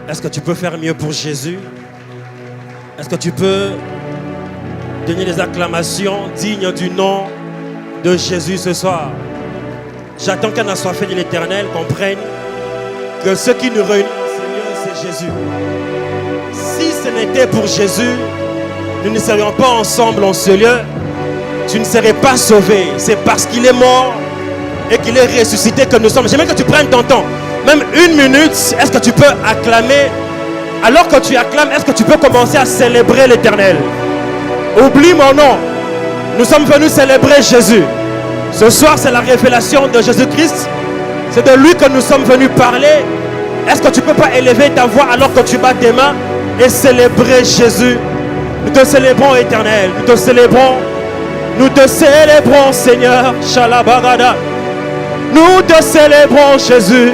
Est-ce que tu peux faire mieux pour Jésus? Est-ce que tu peux donner des acclamations dignes du nom de Jésus ce soir? J'attends qu'un assoiffé de l'Éternel comprenne que ce qui nous réunit, Seigneur, c'est Jésus. Si ce n'était pour Jésus, nous ne serions pas ensemble en ce lieu. Tu ne serais pas sauvé. C'est parce qu'il est mort et qu'il est ressuscité que nous sommes. J'aimerais que tu prennes ton temps. Même 1 minute, est-ce que tu peux acclamer? Alors que tu acclames, est-ce que tu peux commencer à célébrer l'Éternel? Oublie mon nom. Nous sommes venus célébrer Jésus. Ce soir, c'est la révélation de Jésus-Christ. C'est de lui que nous sommes venus parler. Est-ce que tu ne peux pas élever ta voix alors que tu bats tes mains et célébrer Jésus? Nous te célébrons, Éternel. Nous te célébrons. Nous te célébrons, Seigneur. Shalabagada. Nous te célébrons, Jésus.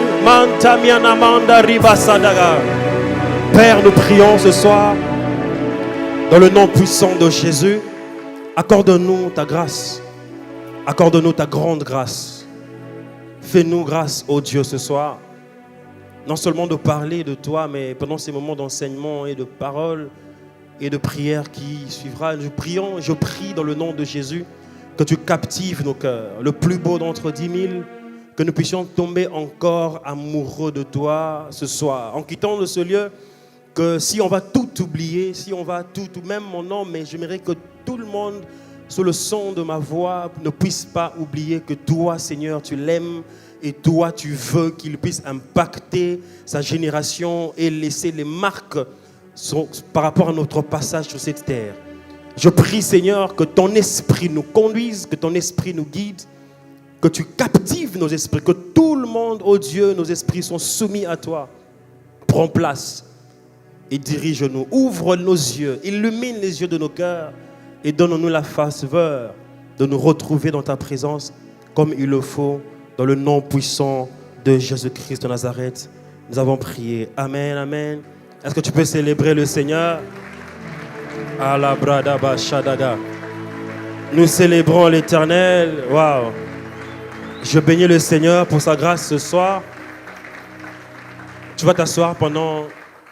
Père, nous prions ce soir dans le nom puissant de Jésus. Accorde-nous ta grâce. Accorde-nous ta grande grâce. Fais-nous grâce, ô Dieu, ce soir. Non seulement de parler de toi, mais pendant ces moments d'enseignement et de parole et de prière qui suivra, je prie dans le nom de Jésus que tu captives nos cœurs, le plus beau d'entre 10 000, que nous puissions tomber encore amoureux de toi ce soir. En quittant de ce lieu, que si on va tout oublier, si on va tout, même mon nom, mais j'aimerais que tout le monde, sous le son de ma voix, ne puisse pas oublier que toi, Seigneur, tu l'aimes et toi, tu veux qu'il puisse impacter sa génération et laisser les marques par rapport à notre passage sur cette terre. Je prie, Seigneur, que ton esprit nous conduise, que ton esprit nous guide, que tu captives nos esprits, que tout le monde, oh Dieu, nos esprits sont soumis à toi. Prends place et dirige-nous. Ouvre nos yeux, illumine les yeux de nos cœurs et donne-nous la faveur de nous retrouver dans ta présence comme il le faut, dans le nom puissant de Jésus-Christ de Nazareth. Nous avons prié. Amen, amen. Est-ce que tu peux célébrer le Seigneur? Nous célébrons l'Éternel. Waouh! Je bénis le Seigneur pour sa grâce ce soir. Tu vas t'asseoir pendant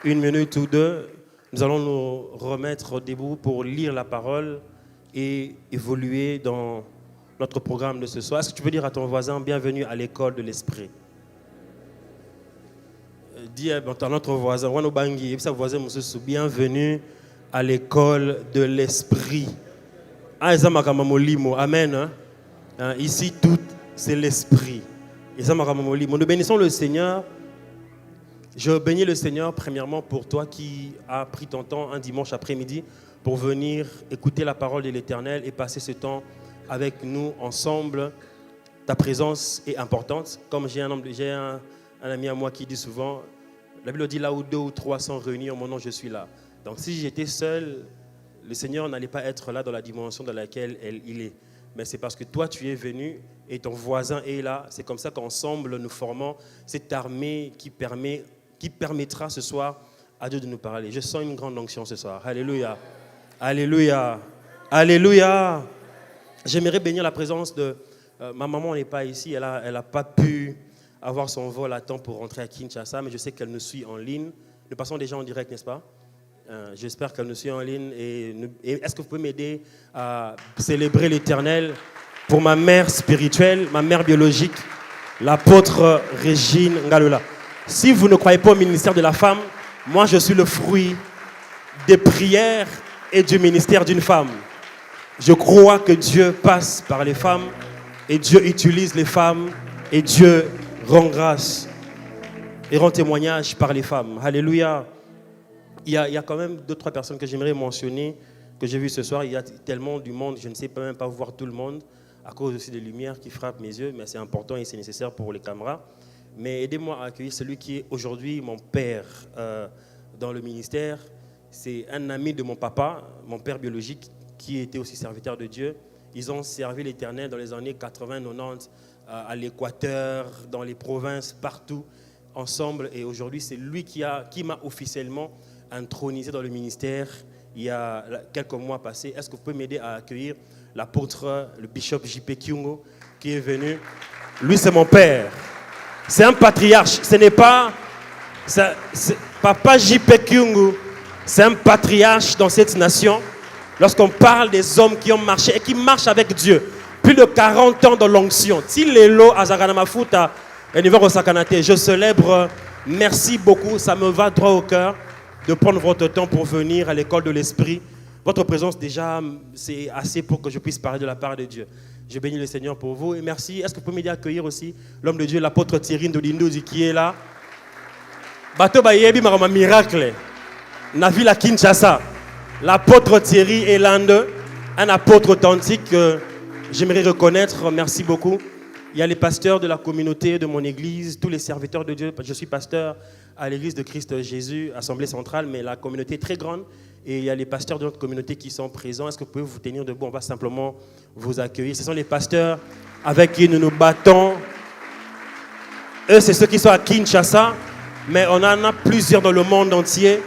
1 minute ou 2. Nous allons nous remettre debout pour lire la parole et évoluer dans notre programme de ce soir. Est-ce que tu peux dire à ton voisin, bienvenue à l'école de l'esprit? Dis à notre voisin, bienvenue à l'école de l'esprit. Amen. Ici, tout, c'est l'esprit. Nous bénissons le Seigneur. Je bénis le Seigneur, premièrement, pour toi qui as pris ton temps un dimanche après-midi pour venir écouter la parole de l'Éternel et passer ce temps avec nous ensemble. Ta présence est importante. Comme j'ai un ami à moi qui dit souvent, la Bible dit là où 2 ou 3 sont réunis en mon nom, je suis là. Donc si j'étais seul, le Seigneur n'allait pas être là dans la dimension dans laquelle il est. Mais c'est parce que toi tu es venu et ton voisin est là. C'est comme ça qu'ensemble nous formons cette armée qui permettra ce soir à Dieu de nous parler. Je sens une grande onction ce soir. Alléluia. Alléluia. Alléluia. J'aimerais bénir la présence de... ma maman n'est pas ici, elle a pas pu avoir son vol à temps pour rentrer à Kinshasa, mais je sais qu'elle nous suit en ligne. Nous passons déjà en direct, n'est-ce pas? J'espère qu'elle nous suit en ligne. Et est-ce que vous pouvez m'aider à célébrer l'Éternel pour ma mère spirituelle, ma mère biologique, l'apôtre Régine Ngalola? Si vous ne croyez pas au ministère de la femme, moi je suis le fruit des prières et du ministère d'une femme. Je crois que Dieu passe par les femmes et Dieu utilise les femmes et Dieu rend grâce et rend témoignage par les femmes. Alléluia. Il y a quand même 2-3 personnes que j'aimerais mentionner, que j'ai vues ce soir. Il y a tellement du monde, je ne sais même pas voir tout le monde, à cause aussi des lumières qui frappent mes yeux, mais c'est important et c'est nécessaire pour les caméras. Mais aidez-moi à accueillir celui qui est aujourd'hui mon père dans le ministère. C'est un ami de mon papa, mon père biologique, qui était aussi serviteur de Dieu. Ils ont servi l'Éternel dans les années 80-90 à l'Équateur, dans les provinces, partout, ensemble. Et aujourd'hui, c'est lui qui m'a officiellement intronisé dans le ministère il y a quelques mois passés. Est-ce que vous pouvez m'aider à accueillir l'apôtre, le bishop J.P. Kyungo, qui est venu? Lui, c'est mon père. C'est un patriarche. Ce n'est pas Papa J.P. Kyungu, c'est un patriarche dans cette nation. Lorsqu'on parle des hommes qui ont marché et qui marchent avec Dieu, plus de 40 ans dans l'onction. Tilelo Azaganamafuta et Niver Osakanate, je célèbre. Merci beaucoup, ça me va droit au cœur de prendre votre temps pour venir à l'école de l'Esprit. Votre présence déjà, c'est assez pour que je puisse parler de la part de Dieu. Je bénis le Seigneur pour vous et merci. Est-ce que vous pouvez m'aider à accueillir aussi l'homme de Dieu, l'apôtre Thierry Ndodindozi qui est là. Bato Bayebi Marama Miracle, Navila Kinshasa. L'apôtre Thierry est l'un d'eux, un apôtre authentique que j'aimerais reconnaître. Merci beaucoup. Il y a les pasteurs de la communauté de mon église, tous les serviteurs de Dieu. Je suis pasteur à l'église de Christ Jésus, Assemblée centrale, mais la communauté est très grande. Et il y a les pasteurs de notre communauté qui sont présents. Est-ce que vous pouvez vous tenir debout? On va simplement vous accueillir. Ce sont les pasteurs avec qui nous nous battons. Eux, c'est ceux qui sont à Kinshasa, mais on en a plusieurs dans le monde entier.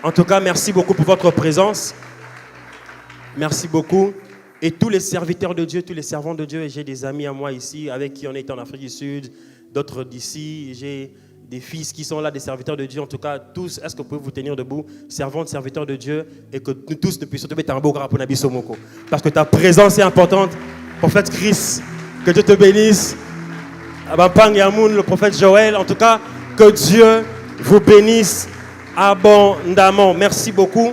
En tout cas, merci beaucoup pour votre présence. Merci beaucoup. Et tous les serviteurs de Dieu, tous les servants de Dieu, et j'ai des amis à moi ici avec qui on est en Afrique du Sud, d'autres d'ici. J'ai des fils qui sont là, des serviteurs de Dieu. En tout cas, tous, est-ce que vous pouvez vous tenir debout, servantes, serviteurs de Dieu, et que nous tous ne puissions te mettre un beau grappon à Bissomoko. Parce que ta présence est importante. Prophète Chris, que Dieu te bénisse. Abampang Yamoun, le prophète Joël, en tout cas, que Dieu vous bénisse abondamment. Merci beaucoup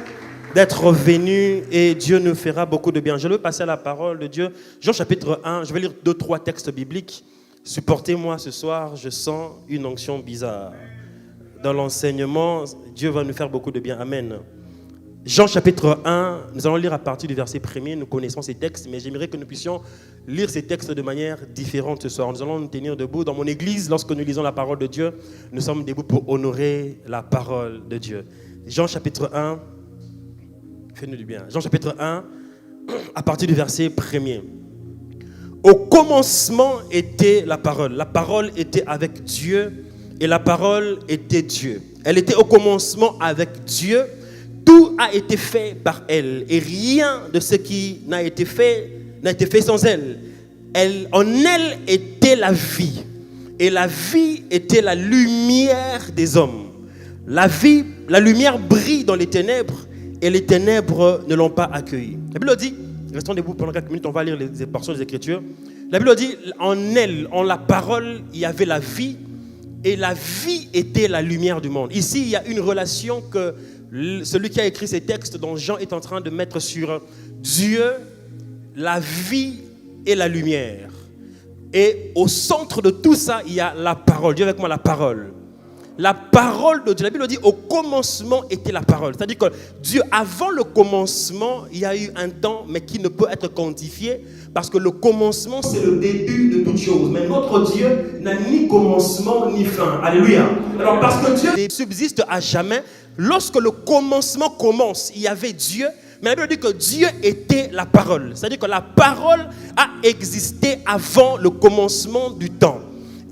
d'être venu et Dieu nous fera beaucoup de bien. Je vais passer à la parole de Dieu. Jean chapitre 1, je vais lire 2-3 textes bibliques. Supportez-moi ce soir, je sens une onction bizarre. Dans l'enseignement, Dieu va nous faire beaucoup de bien. Amen. Jean chapitre 1, nous allons lire à partir du verset 1er. Nous connaissons ces textes, mais j'aimerais que nous puissions lire ces textes de manière différente ce soir. Nous allons nous tenir debout. Dans mon église, lorsque nous lisons la parole de Dieu, nous sommes debout pour honorer la parole de Dieu. Jean chapitre 1, fais-nous du bien. Jean chapitre 1, à partir du verset 1er. Au commencement était la parole. La parole était avec Dieu et la parole était Dieu. Elle était au commencement avec Dieu. Tout a été fait par elle et rien de ce qui n'a été fait sans elle. En elle était la vie et la vie était la lumière des hommes. La lumière brille dans les ténèbres et les ténèbres ne l'ont pas accueillie. La Bible dit, restons debout pendant quelques minutes, on va lire les portions des Écritures. La Bible dit, en elle, en la parole, il y avait la vie et la vie était la lumière du monde. Ici, il y a une relation que celui qui a écrit ces textes dont Jean est en train de mettre sur Dieu, la vie et la lumière. Et au centre de tout ça, il y a la parole. Dis avec moi la parole. La parole de Dieu. La Bible dit au commencement était la parole. C'est-à-dire que Dieu, avant le commencement, il y a eu un temps, mais qui ne peut être quantifié, parce que le commencement, c'est le début de toute chose. Mais notre Dieu n'a ni commencement ni fin. Alléluia. Alors, parce que Dieu subsiste à jamais, lorsque le commencement commence, il y avait Dieu, mais la Bible dit que Dieu était la parole. C'est-à-dire que la parole a existé avant le commencement du temps.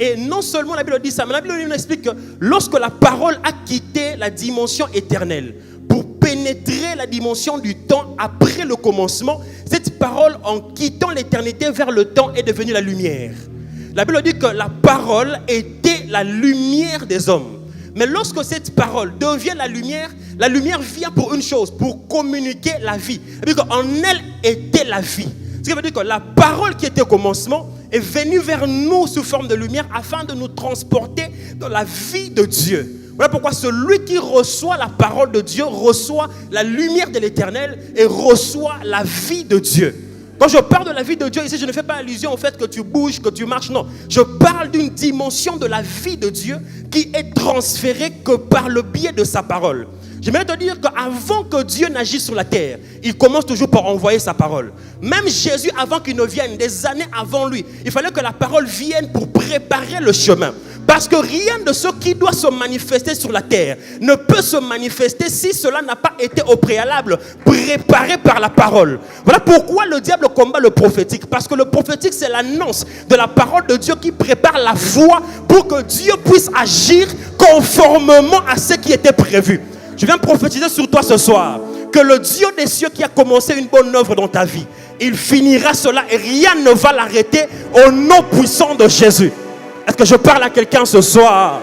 Et non seulement la Bible dit ça, mais la Bible nous explique que lorsque la parole a quitté la dimension éternelle pour pénétrer la dimension du temps après le commencement, cette parole, en quittant l'éternité vers le temps, est devenue la lumière. La Bible dit que la parole était la lumière des hommes. Mais lorsque cette parole devient la lumière vient pour une chose, pour communiquer la vie. C'est-à-dire qu'en elle était la vie. Ce qui veut dire que la parole qui était au commencement est venue vers nous sous forme de lumière afin de nous transporter dans la vie de Dieu. Voilà pourquoi celui qui reçoit la parole de Dieu reçoit la lumière de l'Éternel et reçoit la vie de Dieu. Quand je parle de la vie de Dieu, ici, je ne fais pas allusion au fait que tu bouges, que tu marches, non. Je parle d'une dimension de la vie de Dieu qui est transférée que par le biais de sa parole. J'aimerais te dire qu'avant que Dieu n'agisse sur la terre, il commence toujours par envoyer sa parole. Même Jésus, avant qu'il ne vienne, des années avant lui, il fallait que la parole vienne pour préparer le chemin. Parce que rien de ce qui doit se manifester sur la terre ne peut se manifester si cela n'a pas été au préalable préparé par la parole. Voilà pourquoi le diable combat le prophétique. Parce que le prophétique, c'est l'annonce de la parole de Dieu qui prépare la voie pour que Dieu puisse agir conformément à ce qui était prévu. Je viens prophétiser sur toi ce soir que le Dieu des cieux qui a commencé une bonne œuvre dans ta vie, il finira cela et rien ne va l'arrêter au nom puissant de Jésus. Est-ce que je parle à quelqu'un ce soir?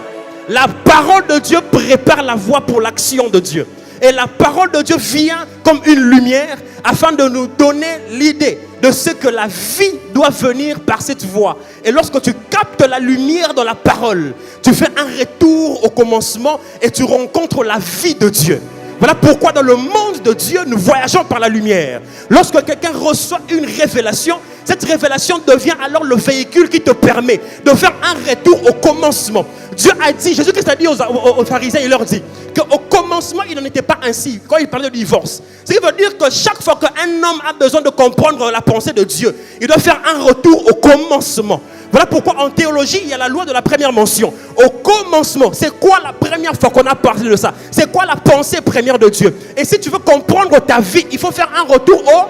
La parole de Dieu prépare la voie pour l'action de Dieu. Et la parole de Dieu vient comme une lumière afin de nous donner l'idée de ce que la vie doit venir par cette voie. Et lorsque tu captes la lumière dans la parole, tu fais un retour au commencement et tu rencontres la vie de Dieu. Voilà pourquoi dans le monde de Dieu, nous voyageons par la lumière. Lorsque quelqu'un reçoit une révélation, cette révélation devient alors le véhicule qui te permet de faire un retour au commencement. Dieu a dit, Jésus-Christ a dit aux pharisiens, il leur dit qu'au commencement, il n'en était pas ainsi quand il parlait de divorce. Ce qui veut dire que chaque fois qu'un homme a besoin de comprendre la pensée de Dieu, il doit faire un retour au commencement. Voilà pourquoi en théologie, il y a la loi de la première mention. Au commencement, c'est quoi la première fois qu'on a parlé de ça? C'est quoi la pensée première de Dieu? Et si tu veux comprendre ta vie, il faut faire un retour au...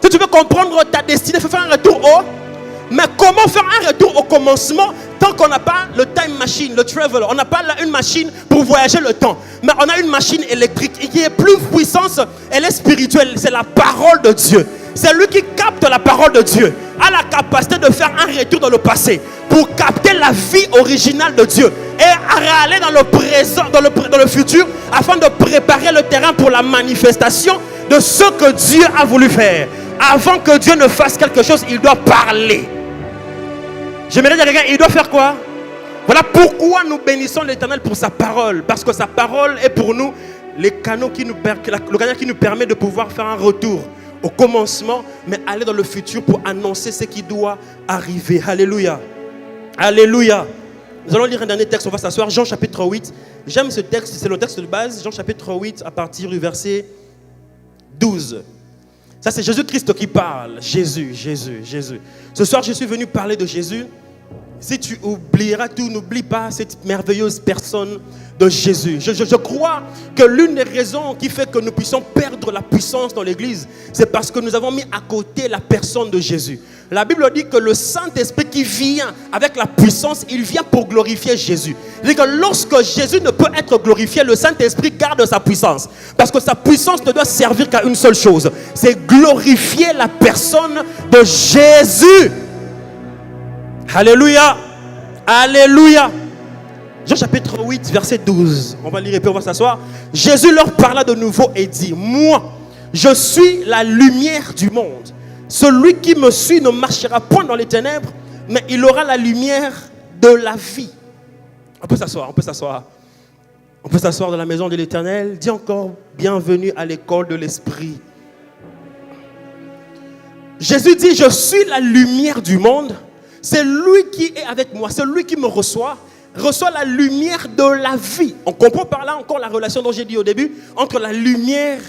Si tu veux comprendre ta destinée, il faut faire un retour au... Mais comment faire un retour au commencement tant qu'on n'a pas le time machine, le traveler? On n'a pas là une machine pour voyager le temps. Mais on a une machine électrique qui est plus puissante, elle est spirituelle. C'est la parole de Dieu. C'est lui qui capte la parole de Dieu, a la capacité de faire un retour dans le passé pour capter la vie originale de Dieu et aller dans le présent, dans le futur, afin de préparer le terrain pour la manifestation de ce que Dieu a voulu faire. Avant que Dieu ne fasse quelque chose, il doit parler. J'aimerais dire à quelqu'un, il doit faire quoi? Voilà pourquoi nous bénissons l'Éternel pour sa parole. Parce que sa parole est pour nous le canal qui nous permet de pouvoir faire un retour au commencement, mais aller dans le futur pour annoncer ce qui doit arriver. Alléluia. Alléluia. Nous allons lire un dernier texte, on va s'asseoir. Jean chapitre 8. J'aime ce texte, c'est le texte de base. Jean chapitre 8 à partir du verset 12. Ça, c'est Jésus-Christ qui parle. Jésus. Ce soir, je suis venu parler de Jésus. Si tu oublieras tout, n'oublie pas cette merveilleuse personne de Jésus. Je crois que l'une des raisons qui fait que nous puissions perdre la puissance dans l'église, c'est parce que nous avons mis à côté la personne de Jésus. La Bible dit que le Saint-Esprit qui vient avec la puissance, il vient pour glorifier Jésus. Il dit que lorsque Jésus ne peut être glorifié, le Saint-Esprit garde sa puissance. Parce que sa puissance ne doit servir qu'à une seule chose, c'est glorifier la personne de Jésus. Alléluia. Alléluia. Jean chapitre 8, verset 12. On va lire et puis on va s'asseoir. Jésus leur parla de nouveau et dit: moi, je suis la lumière du monde. Celui qui me suit ne marchera point dans les ténèbres, mais il aura la lumière de la vie. On peut s'asseoir, on peut s'asseoir. On peut s'asseoir dans la maison de l'Éternel. Dis encore: bienvenue à l'école de l'Esprit. Jésus dit: je suis la lumière du monde. C'est lui qui est avec moi, c'est lui qui me reçoit la lumière de la vie. On comprend par là encore la relation dont j'ai dit au début entre la lumière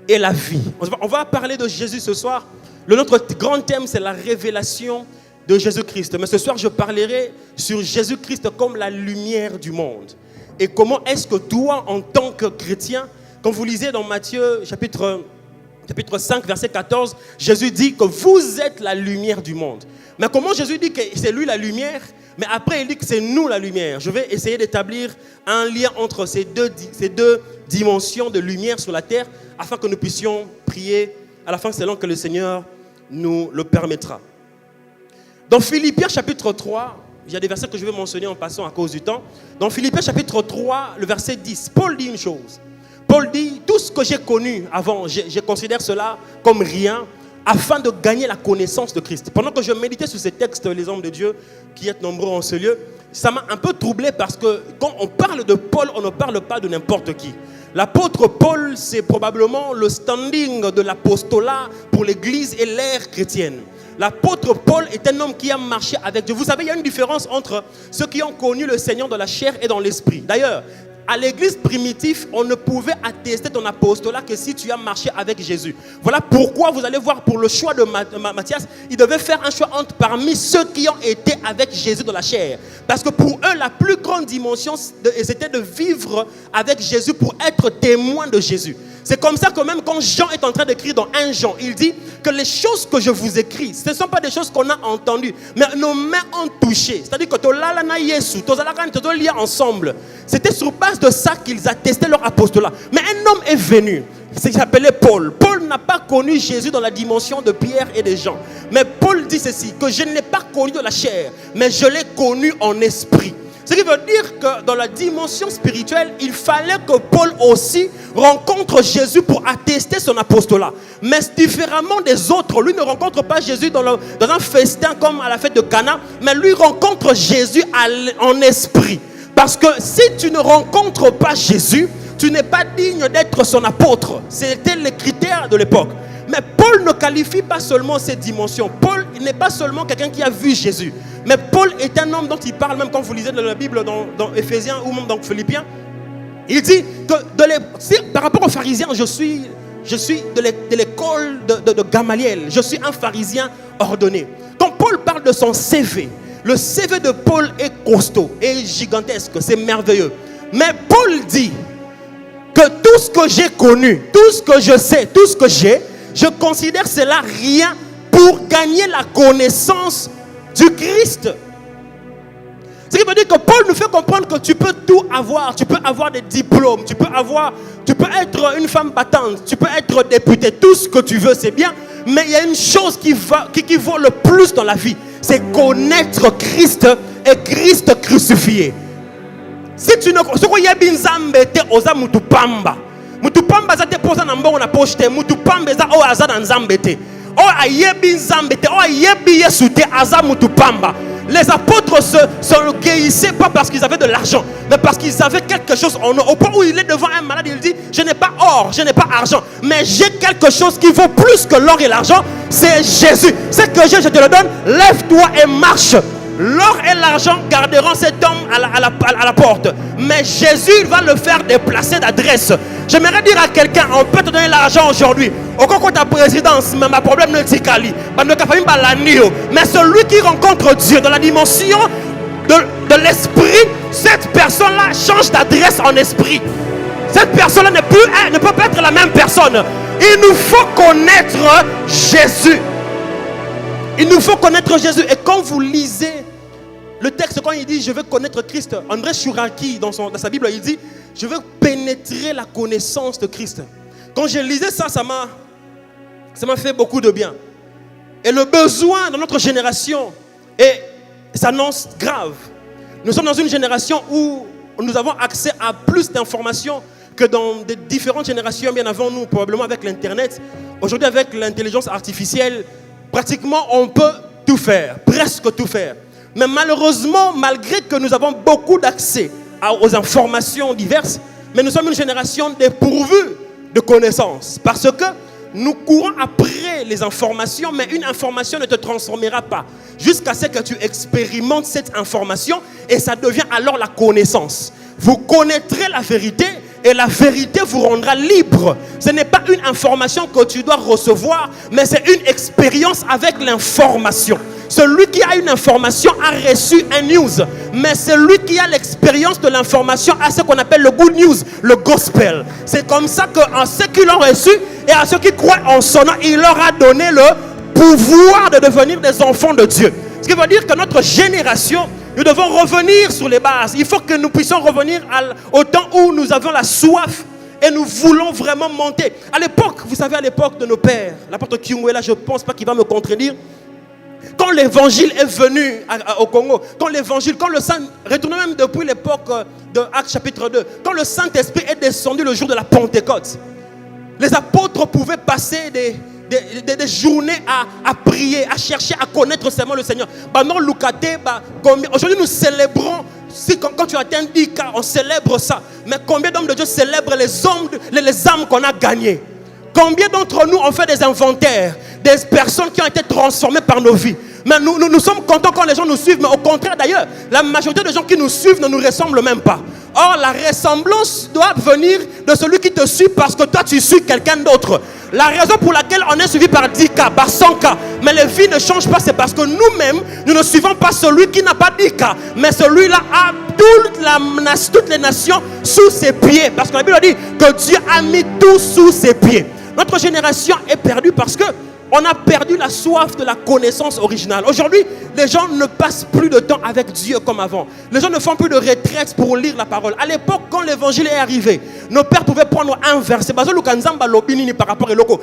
et la vie. On va parler de Jésus ce soir. Notre grand thème, c'est la révélation de Jésus-Christ. Mais ce soir, je parlerai sur Jésus-Christ comme la lumière du monde. Et comment est-ce que toi, en tant que chrétien, quand vous lisez dans Matthieu chapitre 5, verset 14, Jésus dit que vous êtes la lumière du monde. Mais comment Jésus dit que c'est lui la lumière, mais après il dit que c'est nous la lumière? Je vais essayer d'établir un lien entre ces deux dimensions de lumière sur la terre afin que nous puissions prier à la fin selon que le Seigneur nous le permettra. Dans Philippiens chapitre 3, il y a des versets que je vais mentionner en passant à cause du temps. Dans Philippiens chapitre 3, le verset 10, Paul dit une chose. Paul dit: tout ce que j'ai connu avant, je considère cela comme rien, afin de gagner la connaissance de Christ. Pendant que je méditais sur ces textes, les hommes de Dieu qui êtes nombreux en ce lieu, ça m'a un peu troublé parce que quand on parle de Paul, on ne parle pas de n'importe qui. L'apôtre Paul, c'est probablement le standing de l'apostolat pour l'église et l'ère chrétienne. L'apôtre Paul est un homme qui a marché avec Dieu. Vous savez, il y a une différence entre ceux qui ont connu le Seigneur dans la chair et dans l'esprit. D'ailleurs, à l'église primitive, on ne pouvait attester ton apostolat que si tu as marché avec Jésus. Voilà pourquoi vous allez voir pour le choix de Matthias, il devait faire un choix entre parmi ceux qui ont été avec Jésus dans la chair. Parce que pour eux, la plus grande dimension, c'était de vivre avec Jésus pour être témoin de Jésus. C'est comme ça que même quand Jean est en train d'écrire dans 1 Jean, il dit que les choses que je vous écris, ce ne sont pas des choses qu'on a entendues, mais nos mains ont touché. C'est-à-dire que tu lié ensemble. C'était sur base de ça qu'ils attestaient leur apostolat. Mais un homme est venu, il s'appelait Paul. Paul n'a pas connu Jésus dans la dimension de Pierre et de Jean. Mais Paul dit ceci, que je ne l'ai pas connu de la chair, mais je l'ai connu en esprit. Ce qui veut dire que dans la dimension spirituelle, il fallait que Paul aussi rencontre Jésus pour attester son apostolat. Mais différemment des autres, lui ne rencontre pas Jésus dans un festin comme à la fête de Cana, mais lui rencontre Jésus en esprit. Parce que si tu ne rencontres pas Jésus, tu n'es pas digne d'être son apôtre. C'était les critères de l'époque. Mais Paul ne qualifie pas seulement cette dimension. Paul n'est pas seulement quelqu'un qui a vu Jésus. Mais Paul est un homme dont il parle, même quand vous lisez dans la Bible, dans Éphésiens ou même dans Philippiens. Il dit que par rapport aux pharisiens, je suis de l'école de Gamaliel. Je suis un pharisien ordonné. Quand Paul parle de son CV, le CV de Paul est costaud, est gigantesque, c'est merveilleux. Mais Paul dit que tout ce que j'ai connu, tout ce que je sais, tout ce que j'ai, je considère cela rien pour gagner la connaissance du Christ. Ce qui veut dire que Paul nous fait comprendre que tu peux tout avoir. Tu peux avoir des diplômes, tu peux être une femme battante, tu peux être député, tout ce que tu veux, c'est bien. Mais il y a une chose qui vaut le plus dans la vie, c'est connaître Christ et Christ crucifié. Si tu ne connais pas Nzambe, tu es un mutupamba. Mutupamba za te posa na mbongo na poche te. Mutupamba za o aza na Nzambe te. O ayebi Nzambe te. O ayebi Yesu te aza mutupamba. Les apôtres s'orgueillissaient pas parce qu'ils avaient de l'argent, mais parce qu'ils avaient quelque chose en eux. Au point où il est devant un malade, il dit: je n'ai pas or, je n'ai pas argent, mais j'ai quelque chose qui vaut plus que l'or et l'argent. C'est Jésus. Ce que j'ai, je te le donne. Lève-toi et marche. L'or et l'argent garderont cet homme à la porte. Mais Jésus va le faire déplacer d'adresse. J'aimerais dire à quelqu'un: on peut te donner l'argent aujourd'hui. Au concours de ta présidence, mais ma problème ne t'y cali. Mais celui qui rencontre Dieu dans la dimension de l'esprit, cette personne-là change d'adresse en esprit. Cette personne-là ne peut pas être la même personne. Il nous faut connaître Jésus. Il nous faut connaître Jésus. Et quand vous lisez le texte, quand il dit: je veux connaître Christ, André Chouraki, dans sa Bible, il dit: je veux pénétrer la connaissance de Christ. Quand je lisais ça, ça m'a fait beaucoup de bien. Et le besoin de notre génération s'annonce grave. Nous sommes dans une génération où nous avons accès à plus d'informations que dans des différentes générations bien avant nous, probablement avec l'Internet. Aujourd'hui, avec l'intelligence artificielle, pratiquement on peut tout faire, presque tout faire. Mais malheureusement, malgré que nous avons beaucoup d'accès aux informations diverses, mais nous sommes une génération dépourvue de connaissances. Parce que nous courons après les informations, mais une information ne te transformera pas. Jusqu'à ce que tu expérimentes cette information et ça devient alors la connaissance. Vous connaîtrez la vérité et la vérité vous rendra libre. Ce n'est pas une information que tu dois recevoir, mais c'est une expérience avec l'information. Celui qui a une information a reçu un news, mais celui qui a l'expérience de l'information a ce qu'on appelle le good news, le gospel. C'est comme ça qu'à ceux qui l'ont reçu et à ceux qui croient en son nom, il leur a donné le pouvoir de devenir des enfants de Dieu. Ce qui veut dire que notre génération, nous devons revenir sur les bases. Il faut que nous puissions revenir au temps où nous avions la soif et nous voulons vraiment monter. À l'époque, vous savez, à l'époque de nos pères, l'apôtre Kyungwe, je ne pense pas qu'il va me contredire. Quand l'évangile est venu au Congo, quand le Saint, retournons même depuis l'époque de Actes chapitre 2, quand le Saint-Esprit est descendu le jour de la Pentecôte, les apôtres pouvaient passer des journées à prier, à chercher à connaître seulement le Seigneur. Aujourd'hui nous célébrons, quand tu atteins 10 cas, on célèbre ça. Mais combien d'hommes de Dieu célèbrent les âmes qu'on a gagnées? Combien d'entre nous ont fait des inventaires, des personnes qui ont été transformées par nos vies? Mais nous sommes contents quand les gens nous suivent, mais au contraire d'ailleurs, la majorité des gens qui nous suivent ne nous ressemblent même pas. Or, la ressemblance doit venir de celui qui te suit parce que toi tu suis quelqu'un d'autre. La raison pour laquelle on est suivi par 10 cas, par 100 cas, mais les vies ne changent pas, c'est parce que nous-mêmes, nous ne suivons pas celui qui n'a pas 10 cas, mais celui-là a toutes les nations sous ses pieds. Parce que la Bible dit que Dieu a mis tout sous ses pieds. Notre génération est perdue parce que On a perdu la soif de la connaissance originale. Aujourd'hui, les gens ne passent plus de temps avec Dieu comme avant. Les gens ne font plus de retraite pour lire la parole. À l'époque, quand l'évangile est arrivé, nos pères pouvaient prendre un verset. Par rapport à l'oko.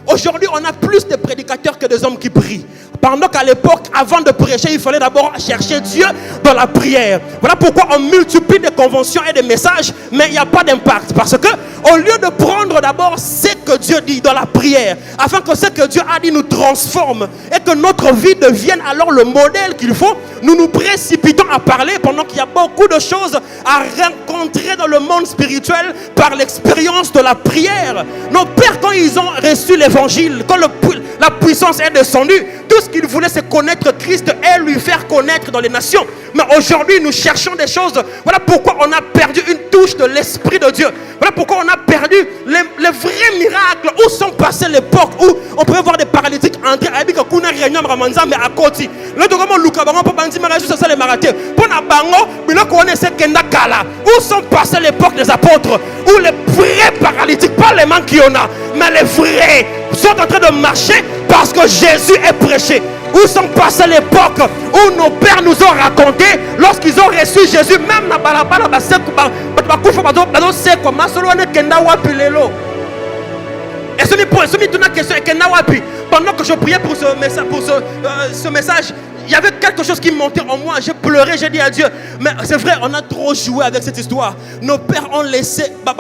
Aujourd'hui, on a plus de prédicateurs que des hommes qui prient. Pendant qu'à l'époque, avant de prêcher, il fallait d'abord chercher Dieu dans la prière. Voilà pourquoi on multiplie des conventions et des messages, mais il n'y a pas d'impact. Parce que, au lieu de prendre d'abord ce que Dieu dit dans la prière, afin que ce que Dieu a dit nous transforme et que notre vie devienne alors le modèle qu'il faut, nous nous précipitons à parler pendant qu'il y a beaucoup de choses à rencontrer dans le monde spirituel par l'expérience de la prière. Nos pères, quand ils ont reçu l'évangile, quand la puissance est descendue, tout ce qu'ils voulaient, c'est connaître Christ et lui faire connaître dans les nations. Mais aujourd'hui, nous cherchons des choses. Voilà pourquoi on a perdu une touche de l'Esprit de Dieu. Voilà pourquoi on a perdu les vrais miracles. Où sont passées l'époque où on pouvait voir des paralytiques entrer à Kuna réunion mais à côté. Là, tout comme Luka Bango pour Bandi Marajú, ça les marathés. Pour na Bango, mais là, on essaie Kenda Kala. Où sont passées l'époque des apôtres où les vrais paralytiques, pas les manques qu'il y en a, mais les vrais sont en train de marcher parce que Jésus est prêché. Où sont passées l'époque où nos pères nous ont raconté lorsqu'ils ont reçu Jésus, même na balabala et ce n'est pas une question. Pendant que je priais pour ce message, il y avait quelque chose qui montait en moi. J'ai pleuré, j'ai dit à Dieu. Mais c'est vrai, on a trop joué avec cette histoire. Nos pères ont laissé. Mais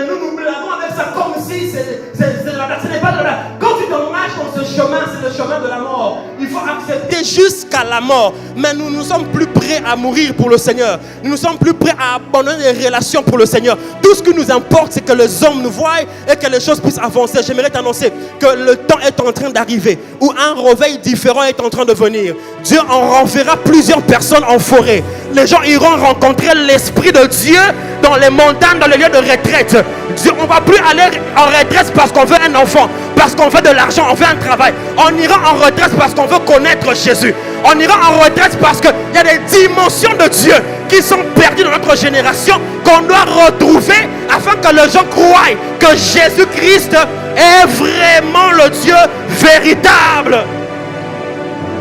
nous nous blaguons avec ça comme si ce n'est pas de la. Quand tu te marches dans ce chemin, c'est le chemin de la mort. Il faut accepter jusqu'à la mort. Mais nous ne sommes plus prêts à mourir pour le Seigneur. Nous ne sommes plus prêts à abandonner les relations pour le Seigneur. Tout ce qui nous importe, c'est que les hommes nous voient et que les choses puissent avancer. J'aimerais t'annoncer que le temps est en train d'arriver où un réveil différent est en train de venir. Dieu en renverra plusieurs personnes en forêt. Les gens iront rencontrer l'Esprit de Dieu dans les montagnes, dans les lieux de retraite. Dieu, on ne va plus aller en retraite parce qu'on veut un enfant, parce qu'on veut de l'argent, on veut un travail. On ira en retraite parce qu'on veut connaître Jésus. On ira en retraite parce qu'il y a des dimensions de Dieu qui sont perdues dans notre génération, qu'on doit retrouver afin que les gens croient que Jésus-Christ est vraiment le Dieu véritable.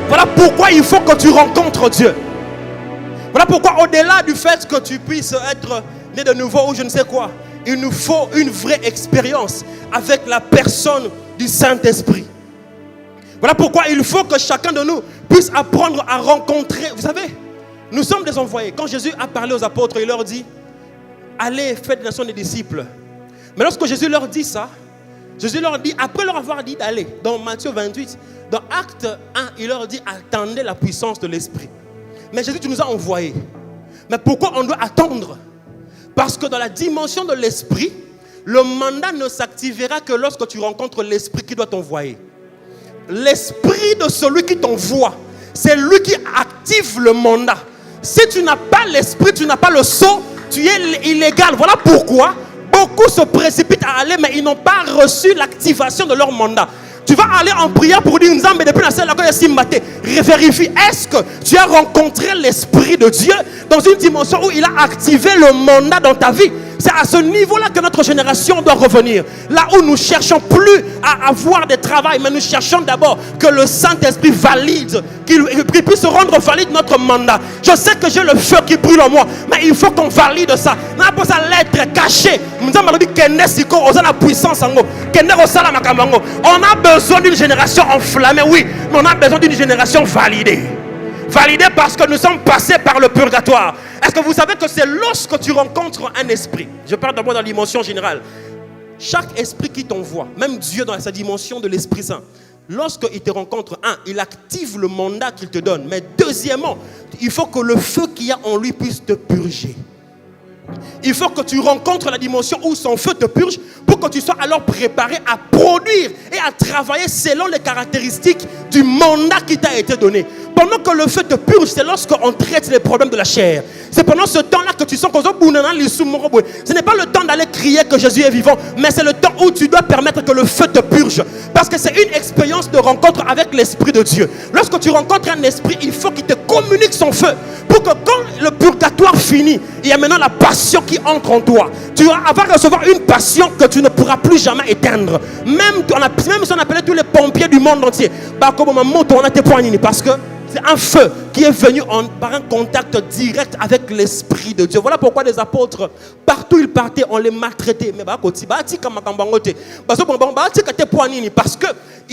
Voilà pourquoi il faut que tu rencontres Dieu. Voilà pourquoi au-delà du fait que tu puisses être né de nouveau ou je ne sais quoi, il nous faut une vraie expérience avec la personne du Saint-Esprit. Voilà pourquoi il faut que chacun de nous puisse apprendre à rencontrer. Vous savez, nous sommes des envoyés. Quand Jésus a parlé aux apôtres, il leur dit, allez, faites des nations des disciples. Mais lorsque Jésus leur dit ça, Jésus leur dit, après leur avoir dit d'aller, dans Matthieu 28, dans Acte 1, il leur dit, attendez la puissance de l'Esprit. Mais Jésus, tu nous as envoyés. Mais pourquoi on doit attendre? Parce que dans la dimension de l'Esprit, le mandat ne s'activera que lorsque tu rencontres l'Esprit qui doit t'envoyer. L'Esprit de celui qui t'envoie, c'est lui qui active le mandat. Si tu n'as pas l'Esprit, tu n'as pas le sceau, tu es illégal. Voilà pourquoi beaucoup se précipitent à aller, mais ils n'ont pas reçu l'activation de leur mandat. Tu vas aller en prière pour dire Nzambe depuis la salle vérifie, est-ce que tu as rencontré l'Esprit de Dieu dans une dimension où il a activé le mandat dans ta vie? C'est à ce niveau-là que notre génération doit revenir. Là où nous ne cherchons plus à avoir des travails, mais nous cherchons d'abord que le Saint-Esprit valide, qu'il puisse rendre valide notre mandat. Je sais que j'ai le feu qui brûle en moi, mais il faut qu'on valide ça. On a besoin d'être caché. On a besoin d'une génération enflammée, oui, mais on a besoin d'une génération validée. Validée parce que nous sommes passés par le purgatoire. Est-ce que vous savez que c'est lorsque tu rencontres un esprit, je parle d'abord dans la dimension générale, chaque esprit qui t'envoie, même Dieu dans sa dimension de l'Esprit Saint, lorsqu'il te rencontre, il active le mandat qu'il te donne. Mais deuxièmement, il faut que le feu qu'il y a en lui puisse te purger. Il faut que tu rencontres la dimension où son feu te purge pour que tu sois alors préparé à produire et à travailler selon les caractéristiques du mandat qui t'a été donné. pendant que le feu te purge, c'est lorsqu'on traite les problèmes de la chair. C'est pendant ce temps-là que tu sens que ce n'est pas le temps d'aller crier que Jésus est vivant, mais c'est le temps où tu dois permettre que le feu te purge. Parce que c'est une expérience de rencontre avec l'Esprit de Dieu. Lorsque tu rencontres un esprit, il faut qu'il te communique son feu. Pour que quand le purgatoire finit, il y a maintenant la passion qui entre en toi. Tu vas recevoir une passion que tu ne pourras plus jamais éteindre. Même si on appelait tous les pompiers du monde entier, parce que c'est un feu qui est venu par un contact direct avec l'Esprit de Dieu. Voilà pourquoi les apôtres, partout ils partaient, on les maltraitait. Mais parce que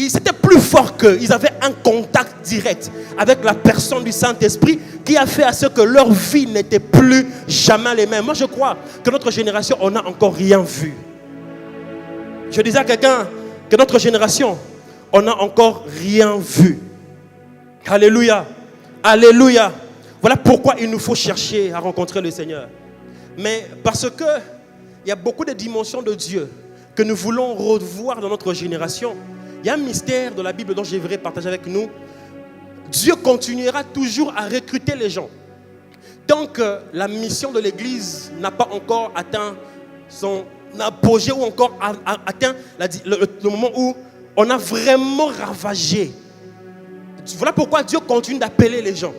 c'était plus fort qu'eux. Ils avaient un contact direct avec la personne du Saint-Esprit qui a fait à ce que leur vie n'était plus jamais les mêmes. Moi je crois que notre génération, on n'a encore rien vu. Je disais à quelqu'un que notre génération, on n'a encore rien vu. Alléluia. Alléluia. Voilà pourquoi il nous faut chercher à rencontrer le Seigneur. Mais parce que il y a beaucoup de dimensions de Dieu que nous voulons revoir dans notre génération. Il y a un mystère de la Bible dont j'aimerais partager avec nous. Dieu continuera toujours à recruter les gens. Tant que la mission de l'Église n'a pas encore atteint son apogée ou encore atteint le moment où on a vraiment ravagé. Voilà pourquoi Dieu continue d'appeler les gens.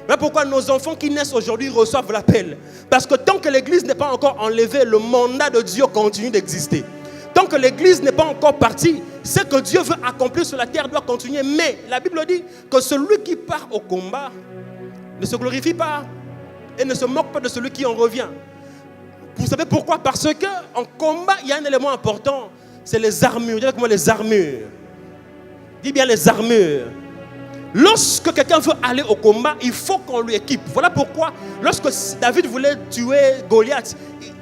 Voilà pourquoi nos enfants qui naissent aujourd'hui reçoivent l'appel. Parce que tant que l'Église n'est pas encore enlevée, le mandat de Dieu continue d'exister. Tant que l'Église n'est pas encore partie, ce que Dieu veut accomplir sur la terre doit continuer. Mais la Bible dit que celui qui part au combat ne se glorifie pas et ne se moque pas de celui qui en revient. Vous savez pourquoi? Parce qu'en combat, il y a un élément important, c'est les armures. Dis avec moi les armures. Dis bien les armures. Lorsque quelqu'un veut aller au combat, il faut qu'on lui équipe. Voilà pourquoi, lorsque David voulait tuer Goliath,